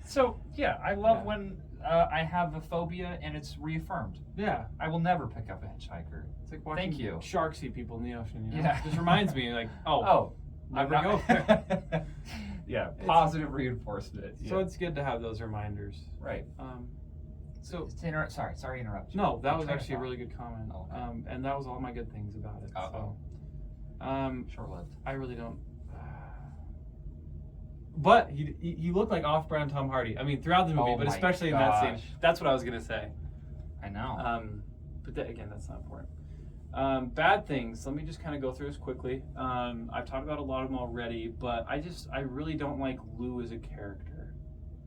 So yeah, I love when I have a phobia and it's reaffirmed. Yeah. I will never pick up a hitchhiker. It's like watching Thank you. sharks eat people in the ocean. You know? Yeah. It just reminds me, like, never I'm go not- there. Yeah, positive reinforcement. So it's good to have those reminders. Right. So Sorry to interrupt you. no, that I'm was trying to actually a thought. really good comment. Oh, okay. And that was all my good things about it. Uh-oh. So, Short-lived. I really don't. But he looked like off-brand Tom Hardy. I mean, throughout the movie, Oh but my especially in that gosh. scene. That's what I was gonna say. I know. But again, that's not important. Bad things. Let me just kind of go through this quickly. I've talked about a lot of them already, but I really don't like Lou as a character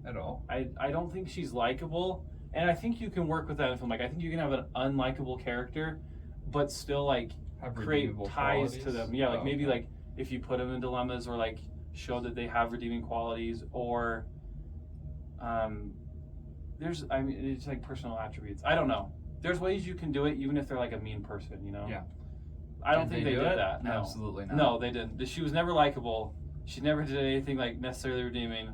At all. I don't think she's likable, and I think you can work with that in film. Like, I think you can have an unlikable character, but still like Have create redeemable ties to qualities? them. Yeah, like maybe okay. like if you put them in dilemmas, or like show that they have redeeming qualities, or it's like personal attributes. I don't know. There's ways you can do it, even if they're like a mean person, you know. Yeah. I don't Did think they they do did it? that. No. Absolutely not. No, they didn't. She was never likable. She never did anything like necessarily redeeming,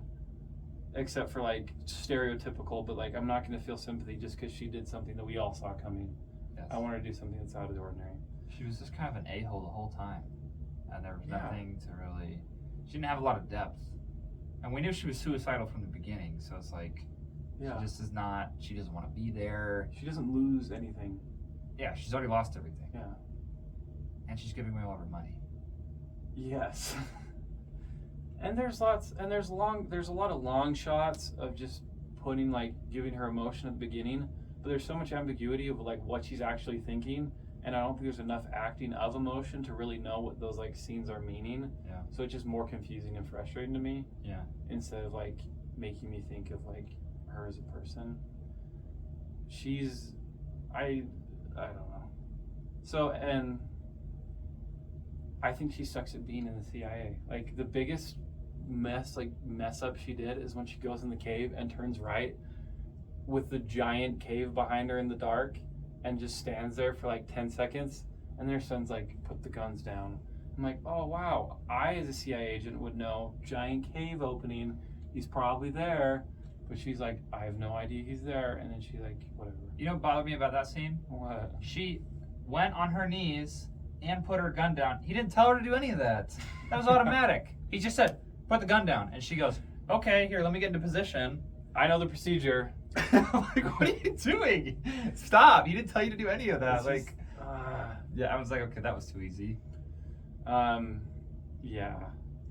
except for like stereotypical. But like, I'm not going to feel sympathy just because she did something that we all saw coming. Yes. I want her to do something that's out of the ordinary. She was just kind of an a-hole the whole time, and there was Yeah. nothing to really. She didn't have a lot of depth, and we knew she was suicidal from the beginning. So it's like, Yeah. she just is not. She doesn't want to be there. She doesn't lose anything. Yeah, she's already lost everything, Yeah. and she's giving away all of her money. Yes. And there's a lot of long shots of just putting, like, giving her emotion at the beginning, but there's so much ambiguity of, like, what she's actually thinking, and I don't think there's enough acting of emotion to really know what those, like, scenes are meaning. Yeah. So it's just more confusing and frustrating to me. Yeah. Instead of, like, making me think of, like, her as a person. I don't know. So, and I think she sucks at being in the CIA. Like, the biggest mess up she did is when she goes in the cave and turns right with the giant cave behind her in the dark and just stands there for like 10 seconds, and their son's like, put the guns down. I'm like, oh wow, I as a CIA agent would know, giant cave opening, he's probably there. But she's like, I have no idea he's there. And then she like, whatever. You know what bothered me about that scene? What? She went on her knees and put her gun down. He didn't tell her to do any of that. That was automatic. He just said, put the gun down. And she goes, okay, here, let me get into position. I know the procedure. I'm like, what are you doing? Stop. He didn't tell you to do any of that. It's yeah, I was like, okay, that was too easy. Yeah.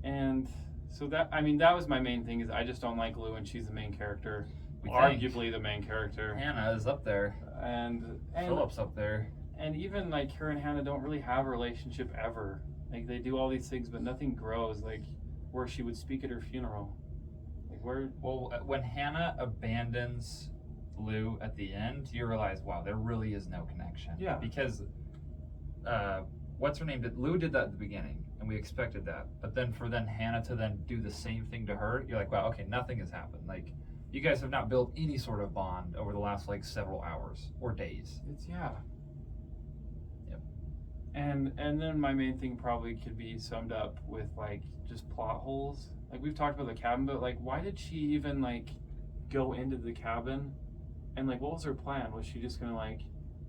And so that was my main thing, is I just don't like Lou, and she's the main character. Arguably the main character. Hannah is up there. And Philip's up there. And even like her and Hannah don't really have a relationship ever. Like, they do all these things, but nothing grows. Like, where she would speak at her funeral. Like, where? Well, when Hannah abandons Lou at the end, you realize, wow, there really is no connection. Yeah. Because, what's her name? Lou did that at the beginning, and we expected that. But then for Hannah to then do the same thing to her, you're like, wow, okay, nothing has happened. Like, you guys have not built any sort of bond over the last like several hours or days. Yep. And then my main thing probably could be summed up with like just plot holes. Like, we've talked about the cabin, but like, why did she even like go into the cabin? And like, what was her plan? Was she just gonna like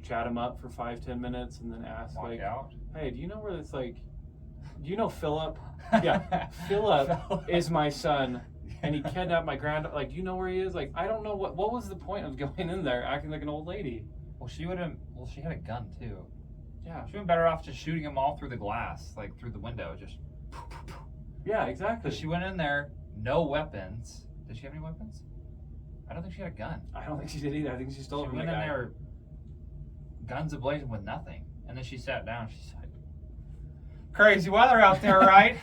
chat him up for 5-10 minutes and then ask Walk like, out? hey, do you know where it's like, do you know Philip? Yeah, Philip is my son, and he kidnapped my granddaughter. Like, do you know where he is? Like, I don't know what was the point of going in there acting like an old lady? Well, she had a gun too. Yeah. She went better off just shooting them all through the glass, like through the window, just. Yeah, exactly. Because she went in there, no weapons. Did she have any weapons? I don't think she had a gun. I don't think she did either. I think she stole it from the guy. She went in there, guns ablazing with nothing, and then she sat down. She's like, "Crazy weather out there, right?"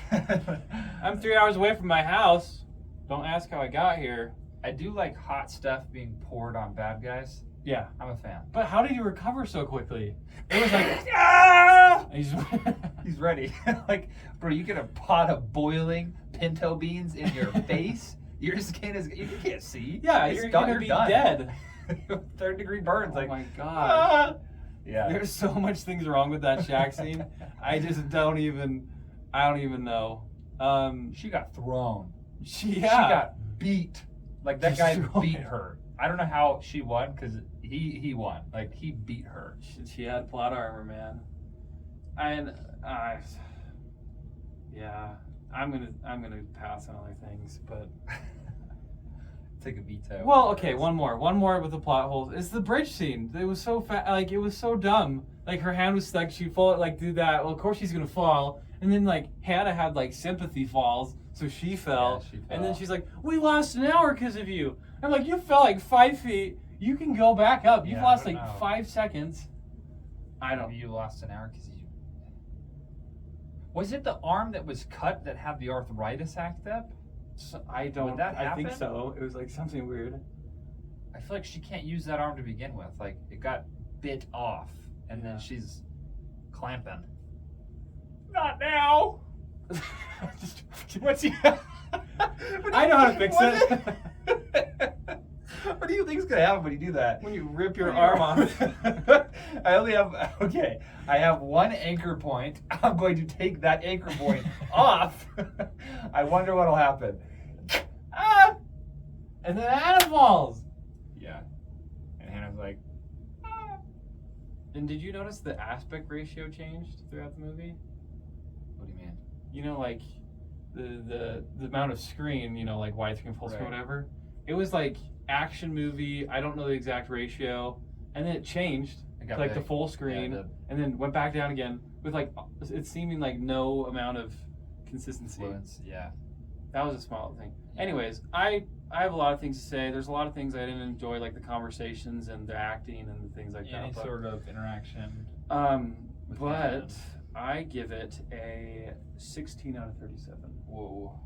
I'm 3 hours away from my house. Don't ask how I got here. I do like hot stuff being poured on bad guys. Yeah, I'm a fan. But how did he recover so quickly? It was like, ah! He's ready. Like, bro, you get a pot of boiling pinto beans in your face. Your skin is, you can't see. Yeah, you're gonna be dead. 3rd-degree burns. Oh like, my god. Yeah. There's so much things wrong with that shack scene. I don't even know. She got thrown. She She got beat. Like, that guy beat her. I don't know how she won, because he won. Like, he beat her. She had plot armor, man. And yeah, I'm gonna pass on other things, but take a veto. Well, okay, one more with the plot holes. It's the bridge scene. It was so like, it was so dumb. Like, her hand was stuck. She fall, like, do that. Well, of course she's gonna fall. And then like Hannah had like sympathy falls, so she fell. Yeah, she fell. And then she's like, "We lost an hour because of you." I'm like, "You fell like 5 feet. You can go back up. You've lost like 5 seconds." I don't. You lost an hour because you. Was it the arm that was cut that had the arthritis act up? So, I don't. Would that I think happen? so. It was like something weird. I feel like she can't use that arm to begin with. Like, it got bit off, and then she's clamping. Not now. What's he? I know how to fix it. What do you think's gonna happen when you do that? When you rip your arm off. I only have I have one anchor point. I'm going to take that anchor point off. I wonder what'll happen. Ah! And then Hannah falls. Yeah. And Hannah's like, ah. And did you notice the aspect ratio changed throughout the movie? What do you mean? You know, like the amount of screen, you know, like widescreen, full screen, whatever. It was like action movie. I don't know the exact ratio, and then it changed to like the full screen, and then went back down again with like it seeming like no amount of consistency. Fluence, yeah. That was a small thing. Yeah. Anyways, I have a lot of things to say. There's a lot of things I didn't enjoy, like the conversations and the acting and the things like Any that. sort of interaction. But I give it a 16 out of 37. Whoa.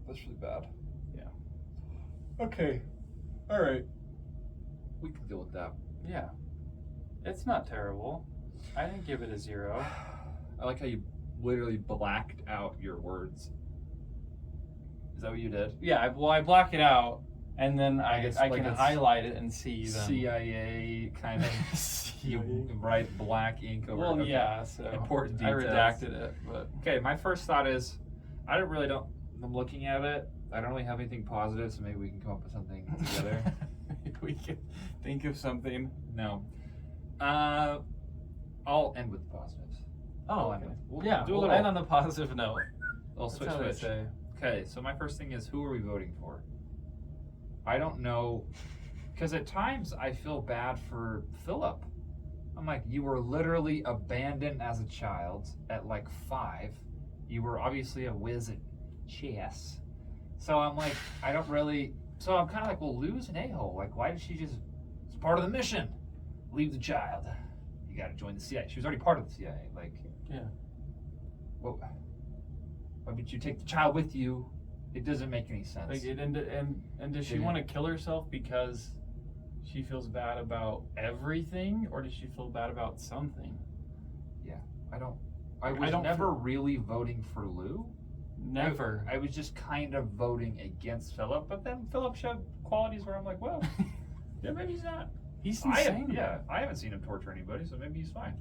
That's really bad. Yeah. Okay. All right. We can deal with that. Yeah. It's not terrible. I didn't give it a 0. I like how you literally blacked out your words. Is that what you did? Yeah, I black it out, and then I guess can like it's highlight it and see them. CIA kind of. You write black ink over. Well, okay. yeah, so important I details. redacted it, but Okay, my first thought is, I'm looking at it, I don't really have anything positive, so maybe we can come up with something together. We can think of something. No. I'll end with the positives. Oh, okay. we'll do a we'll little- end on a positive note. I'll That's switch. how they say. Okay, so my first thing is, who are we voting for? I don't know, because at times I feel bad for Philip. I'm like, you were literally abandoned as a child at like 5. You were obviously a whiz at chess. So I'm like, I don't really, so I'm kind of like, well, Lou's an a-hole. Like, why did she just, it's part of the mission. Leave the child. You got to join the CIA. She was already part of the CIA. Like, Yeah. well, why would you take the child with you? It doesn't make any sense. Like, and does she Yeah. want to kill herself because she feels bad about everything, or does she feel bad about something? I was never really voting for Lou. Never. I was just kind of voting against Philip, but then Philip showed qualities where I'm like, well, yeah, maybe he's not. He's I insane. haven't seen him torture anybody, so maybe he's fine.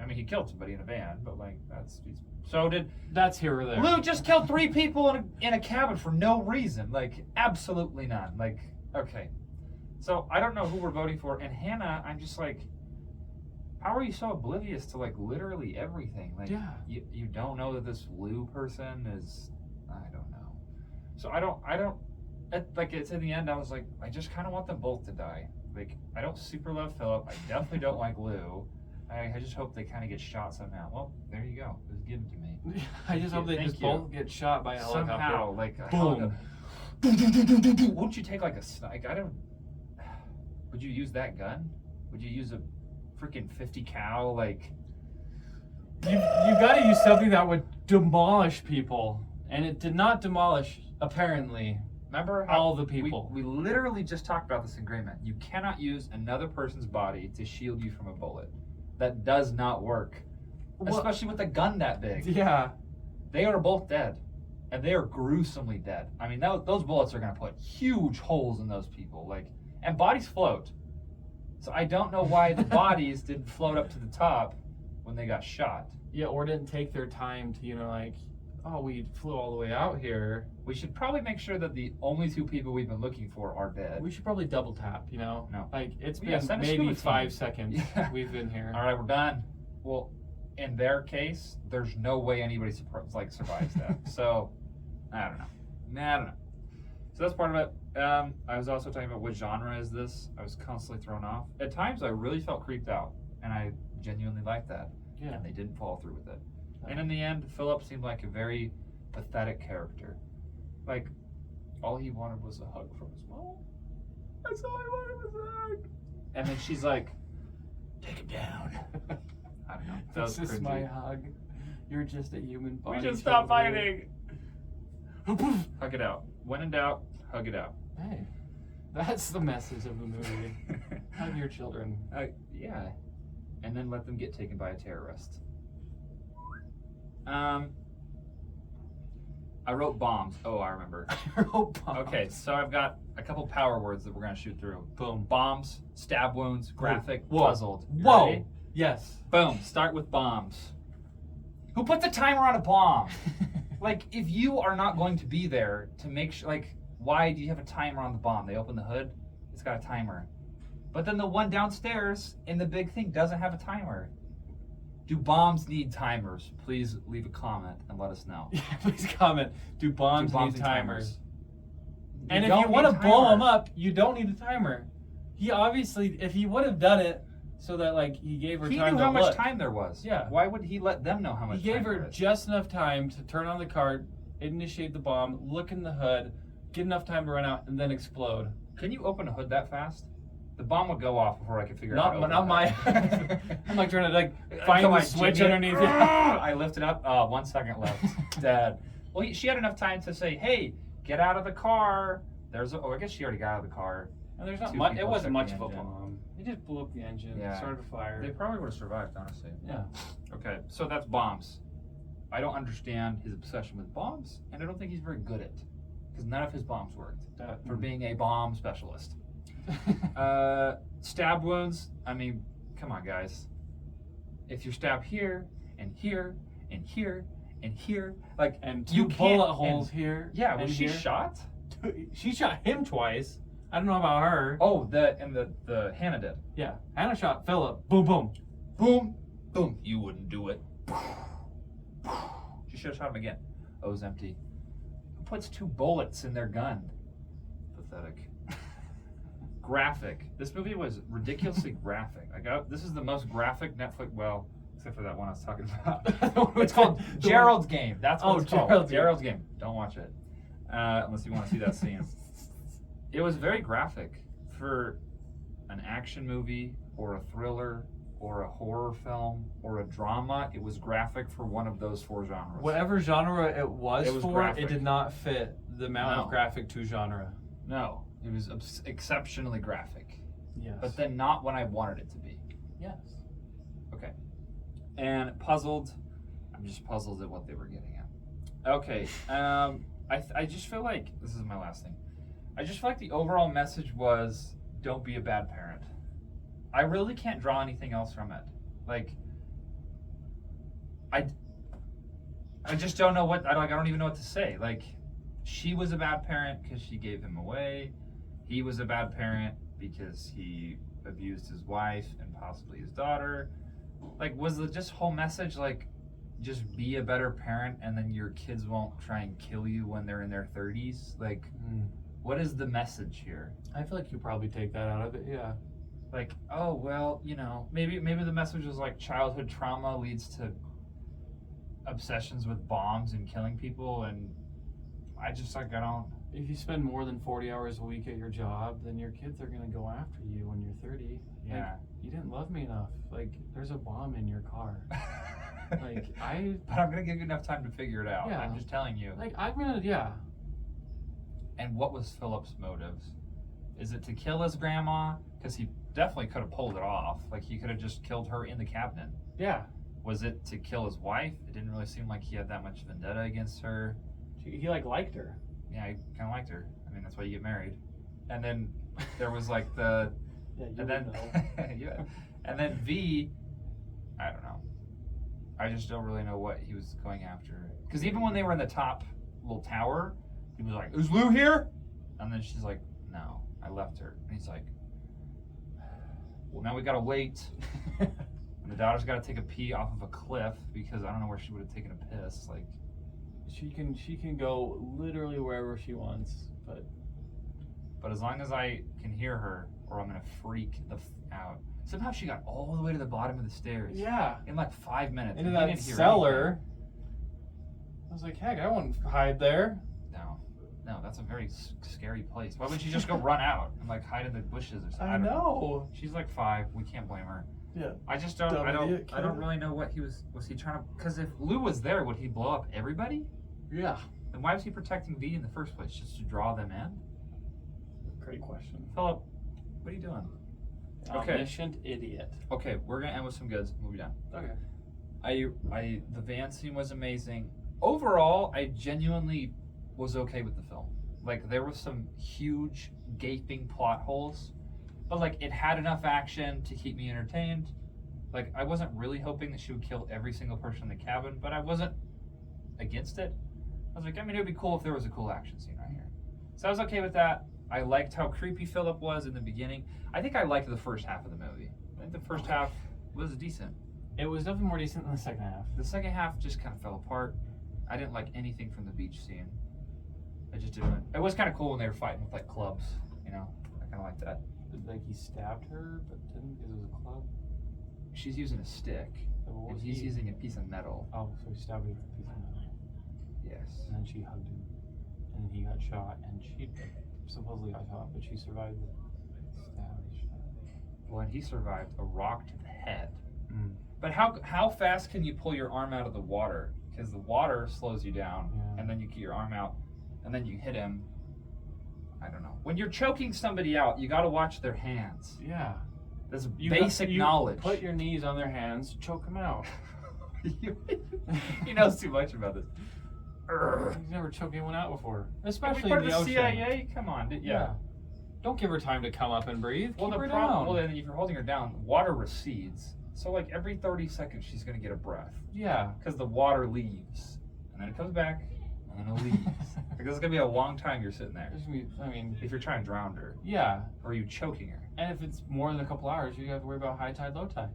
I mean, he killed somebody in a van, but like That's here or there. Lou just killed 3 people in a cabin for no reason, like absolutely none. Like, okay, so I don't know who we're voting for, and Hannah, I'm just like, how are you so oblivious to like literally everything? Like, Yeah. you don't know that this Lou person is, I don't know. So I don't. Like, it's in the end, I was like, I just kind of want them both to die. Like, I don't super love Philip. I definitely don't like Lou. I just hope they kind of get shot somehow. Well, there you go. It was given to me. I just hope they Thank just you. both get shot by a helicopter. Somehow, like, Boom. Won't you take like a snipe? Would you use that gun? Would you use a freaking 50 cal? Like, You got to use something that would demolish people, and it did not demolish. Apparently, remember how all the people. We literally just talked about this in Greyman. You cannot use another person's body to shield you from a bullet. That does not work. Well, Especially with a gun that big. Yeah. They are both dead. And they are gruesomely dead. I mean, those bullets are going to put huge holes in those people. Like, and bodies float. So I don't know why the bodies didn't float up to the top when they got shot. Yeah, or didn't take their time to, like, oh, we flew all the way out here. We should probably make sure that the only 2 people we've been looking for are dead. We should probably double tap, No. Like, it's Yeah, been send a maybe scuba 5 team. seconds we've been here. All right, we're done. Well, in their case, there's no way anybody survives that. So, I don't know. So that's part of it. I was also talking about what genre is this. I was constantly thrown off. At times, I really felt creeped out, and I genuinely liked that. Yeah. And they didn't follow through with it. And in the end, Philip seemed like a very pathetic character. Like, all he wanted was a hug from his mom. That's all I wanted was a hug. And then she's like, take him down. I don't know. That was This is cringy. my hug. You're just a human body. We should stop shoulder. fighting. Hug it out. When in doubt, hug it out. Hey, that's the message of the movie. Hug your children. Yeah. And then let them get taken by a terrorist. I wrote bombs. Oh, I remember. Okay, so I've got a couple power words that we're going to shoot through. Boom. Bombs, stab wounds, graphic, Whoa. puzzled. You Whoa. ready? Yes. Boom. Start with bombs. Who put the timer on a bomb? Like, if you are not going to be there to make sure, like, why do you have a timer on the bomb? They open the hood, it's got a timer. But then the one downstairs in the big thing doesn't have a timer. Do bombs need timers? Please leave a comment and let us know. Yeah, please comment. Do bombs need need timers? You And if don't you want to need blow timer. him up, you don't need a timer. He obviously, if he would have done it so that like he gave her He time knew to how much look. time there was. Yeah. Why would he let them know how much He gave time her there is? just enough time to turn on the car, initiate the bomb, look in the hood, get enough time to run out, and then explode. Can you open a hood that fast? The bomb would go off before I could figure out how to open Not my. it. I'm like trying to like find the switch underneath. I lift it up. 1 second left. Dead. Well, she had enough time to say, "Hey, get out of the car." I guess she already got out of the car. And there's not Two much. It people wasn't took much the of a engine. bomb. He just blew up the engine, Yeah. started a fire. They probably would have survived, honestly. Yeah. Okay, so that's bombs. I don't understand his obsession with bombs, and I don't think he's very good at it, because none of his bombs worked for being a bomb specialist. Stab wounds. I mean, come on, guys. If you're stabbed here and here and here and here, like, and you two can't- bullet holes and- here. Yeah, and was she here. shot? She shot him twice. I don't know about her. Oh, the Hannah did. Yeah, Hannah shot Philip. Boom, boom. Boom, boom. You wouldn't do it. She should have shot him again. Oh, it was empty. Who puts 2 bullets in their gun? Pathetic. Graphic. This movie was ridiculously graphic. This is the most graphic Netflix. Well, except for that one I was talking about. It's called Gerald's Game. That's what it's called. Gerald's Game. Don't watch it unless you want to see that scene. It was very graphic for an action movie or a thriller or a horror film or a drama. It was graphic for one of those 4 genres. Whatever genre it was for, graphic. it did not fit the amount of graphic to genre. No, it was exceptionally graphic. Yes. But then not when I wanted it to be. Yes. Okay. And puzzled. I'm just puzzled at what they were getting at. Okay. I just feel like this is my last thing. I just feel like the overall message was don't be a bad parent. I really can't draw anything else from it. Like, I just don't know what I don't even know what to say. Like, she was a bad parent because she gave him away. He was a bad parent because he abused his wife and possibly his daughter. Like, was the just whole message like just be a better parent and then your kids won't try and kill you when they're in their 30s? Like, what is the message here? I feel like you probably take that out of it, yeah. Like, oh, well, you know, maybe the message was like childhood trauma leads to obsessions with bombs and killing people, and I just like, I don't. If you spend more than 40 hours a week at your job, then your kids are going to go after you when you're 30. Yeah. Like, you didn't love me enough. Like, there's a bomb in your car. But I'm gonna give you enough time to figure it out. Yeah. I'm just telling you. Like, I'm gonna, yeah. And what was Philip's motives? Is it to kill his grandma? Because he definitely could have pulled it off. Like, he could have just killed her in the cabinet. Yeah. Was it to kill his wife? It didn't really seem like he had that much vendetta against her. He like, liked her. Yeah, he kind of liked her. I mean, that's why you get married. And then there was like the... Yeah, you and then, know. yeah. And then V, I don't know. I just don't really know what he was going after. Because even when they were in the top little tower, he was like, "Is Lou here?" And then she's like, "No, I left her." And he's like, "Well, now we gotta wait." And the daughter's gotta take a pee off of a cliff because I don't know where she would have taken a piss. Like, She can go literally wherever she wants, but as long as I can hear her, or I'm gonna freak out. Somehow she got all the way to the bottom of the stairs. yeah. In like 5 minutes. Into and he that didn't hear cellar. anything. I was like, heck, I wouldn't hide there. No, that's a very scary place. Why wouldn't she just go run out and like hide in the bushes or something? I don't know. She's like 5. We can't blame her. Yeah. I just don't. Dumb I don't. idiot I don't kid. really know what he was. Was he trying to? Because if Lou was there, would he blow up everybody? Yeah. Then why was he protecting V in the first place? Just to draw them in? Great question. Philip, what are you doing? Okay. Omniscient idiot. Okay, we're gonna end with some goods. We'll be done. Okay. The van scene was amazing. Overall, I genuinely was okay with the film. Like, there were some huge gaping plot holes, but like it had enough action to keep me entertained. Like, I wasn't really hoping that she would kill every single person in the cabin, but I wasn't against it. I was like, I mean, it would be cool if there was a cool action scene right here. So I was okay with that. I liked how creepy Philip was in the beginning. I think I liked the first half of the movie. I think the first half was decent. It was definitely more decent than the second half. The second half just kind of fell apart. I didn't like anything from the beach scene. I just didn't. It was kind of cool when they were fighting with like clubs, you know. I kind of like that. Like he stabbed her, but didn't because it was a club. she's using a stick, and he's using a piece of metal. Oh, so he stabbed her with a piece of metal. Yes. And then she hugged him, and he got shot, and she supposedly got shot, but she survived the stab. Well, and he survived a rock to the head. Mm. But how fast can you pull your arm out of the water? Because the water slows you down, and then you get your arm out, and then you hit him. I don't know. When you're choking somebody out, you got to watch their hands. Yeah. That's basic knowledge. Put your knees on their hands, choke them out. He knows too much about this. He's never choked anyone out before, especially part in of the the ocean. CIA. Come on, yeah. Don't give her time to come up and breathe. Well, Keep her problem. down. Well, then if you're holding her down, water recedes. So like every 30 seconds, she's gonna get a breath. Yeah. Because the water leaves, and then it comes back, and then it leaves. Because it's gonna be a long time you're sitting there. I mean, If you're trying to drown her. Yeah. Or are you choking her? And if it's more than a couple hours, you have to worry about high tide, low tide.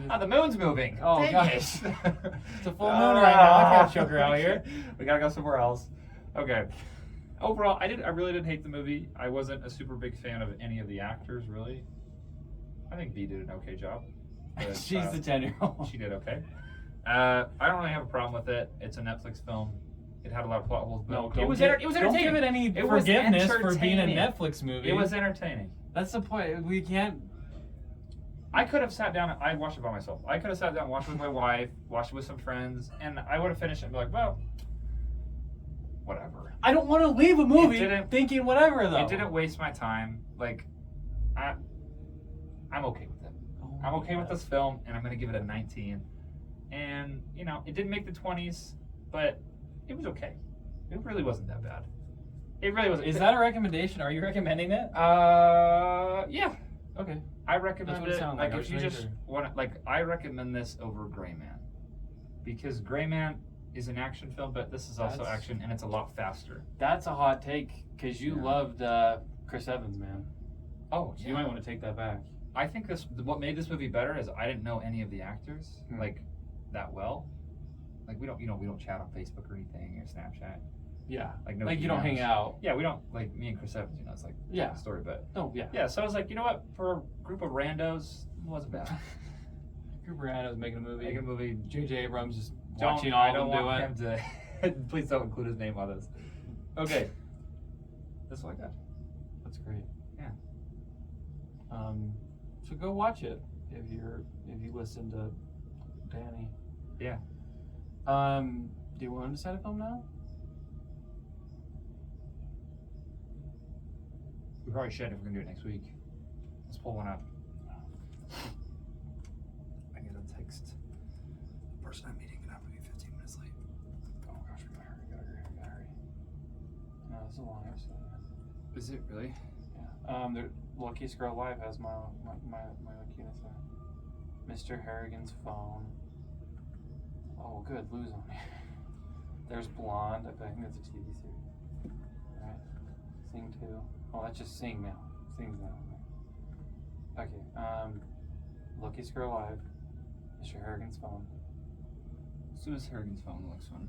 Oh, the moon's moving. Oh, Dang gosh. it. It's a full moon right now. I can't choke her out here. We gotta go somewhere else. Okay. Overall, I really did hate the movie. I wasn't a super big fan of any of the actors, really. I think Bea did an okay job. But, She's the 10-year-old. She did okay. I don't really have a problem with it. It's a Netflix film. It had a lot of plot holes, but No, it was entertaining. Don't give it any forgiveness for being a Netflix movie. It was entertaining. That's the point. We can't. I could have sat down. I watched it by myself. I could have sat down and watched it with my wife, watched it with some friends, and I would have finished it and be like, well, whatever. I don't want to leave a movie didn't- thinking whatever, though. It didn't waste my time. Like, I'm okay with it. Oh, I'm okay with this film, and I'm going to give it a 19. And, you know, it didn't make the 20s, but it was okay. It really wasn't that bad. It really wasn't. Is that a recommendation? Are you recommending it? Yeah. Okay. I recommend That's what it sounded like. If you just want to, I recommend this over Gray Man. Because Gray Man is an action film, but this is also action, and it's a lot faster. That's a hot take, because you loved Chris Evans, man. Oh, So you might want to take that back. I think what made this movie better is I didn't know any of the actors like that well. Like we don't chat on Facebook or anything or Snapchat. Yeah. Like no. Like you don't hang out. Yeah, we don't like me and Chris Evans. You know, it's like a story, but yeah. So I was like, you know what? For a group of randos, it wasn't bad. Group of randos making a movie. Making a movie. J.J. Abrams just Don't, watching all I of don't them do want it. him to. Please don't include his name on this. Okay. That's what I got. That's great. Yeah. So go watch it if you listen to Danny. Yeah. Do you want to decide a film now? We probably should if we're gonna do it next week. Let's pull one up. I need to text the person I'm meeting, and I'm gonna be 15 minutes late. Oh gosh, we gotta hurry. No, it's a long episode. Is it really? Yeah. The Luckiest Girl Alive has my luckiness in it. Mr. Harrigan's Phone. Oh, good. Lou's on here. There's Blonde. I think that's a TV series. Alright. Sing 2. Oh, that's just Sing now. Sing's now. Okay. Luckiest Girl Alive. Mr. Harrigan's Phone. As soon as Harrigan's Phone, the next one.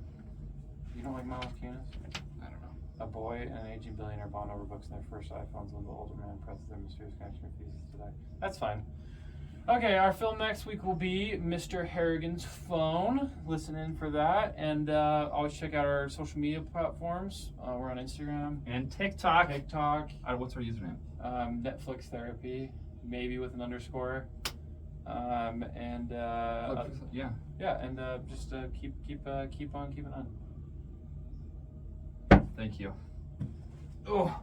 You don't like Miles Kunis? I don't know. A boy and an aging billionaire bond over books in their first iPhones when the older man presses their mysterious connection and refuses to die. That's fine. Okay, our film next week will be Mr. Harrigan's Phone. Listen in for that. And always check out our social media platforms. We're on Instagram. And TikTok. What's our username? Netflix Therapy, maybe with an underscore. Yeah. Yeah, and just keep on keeping on. Thank you. Oh.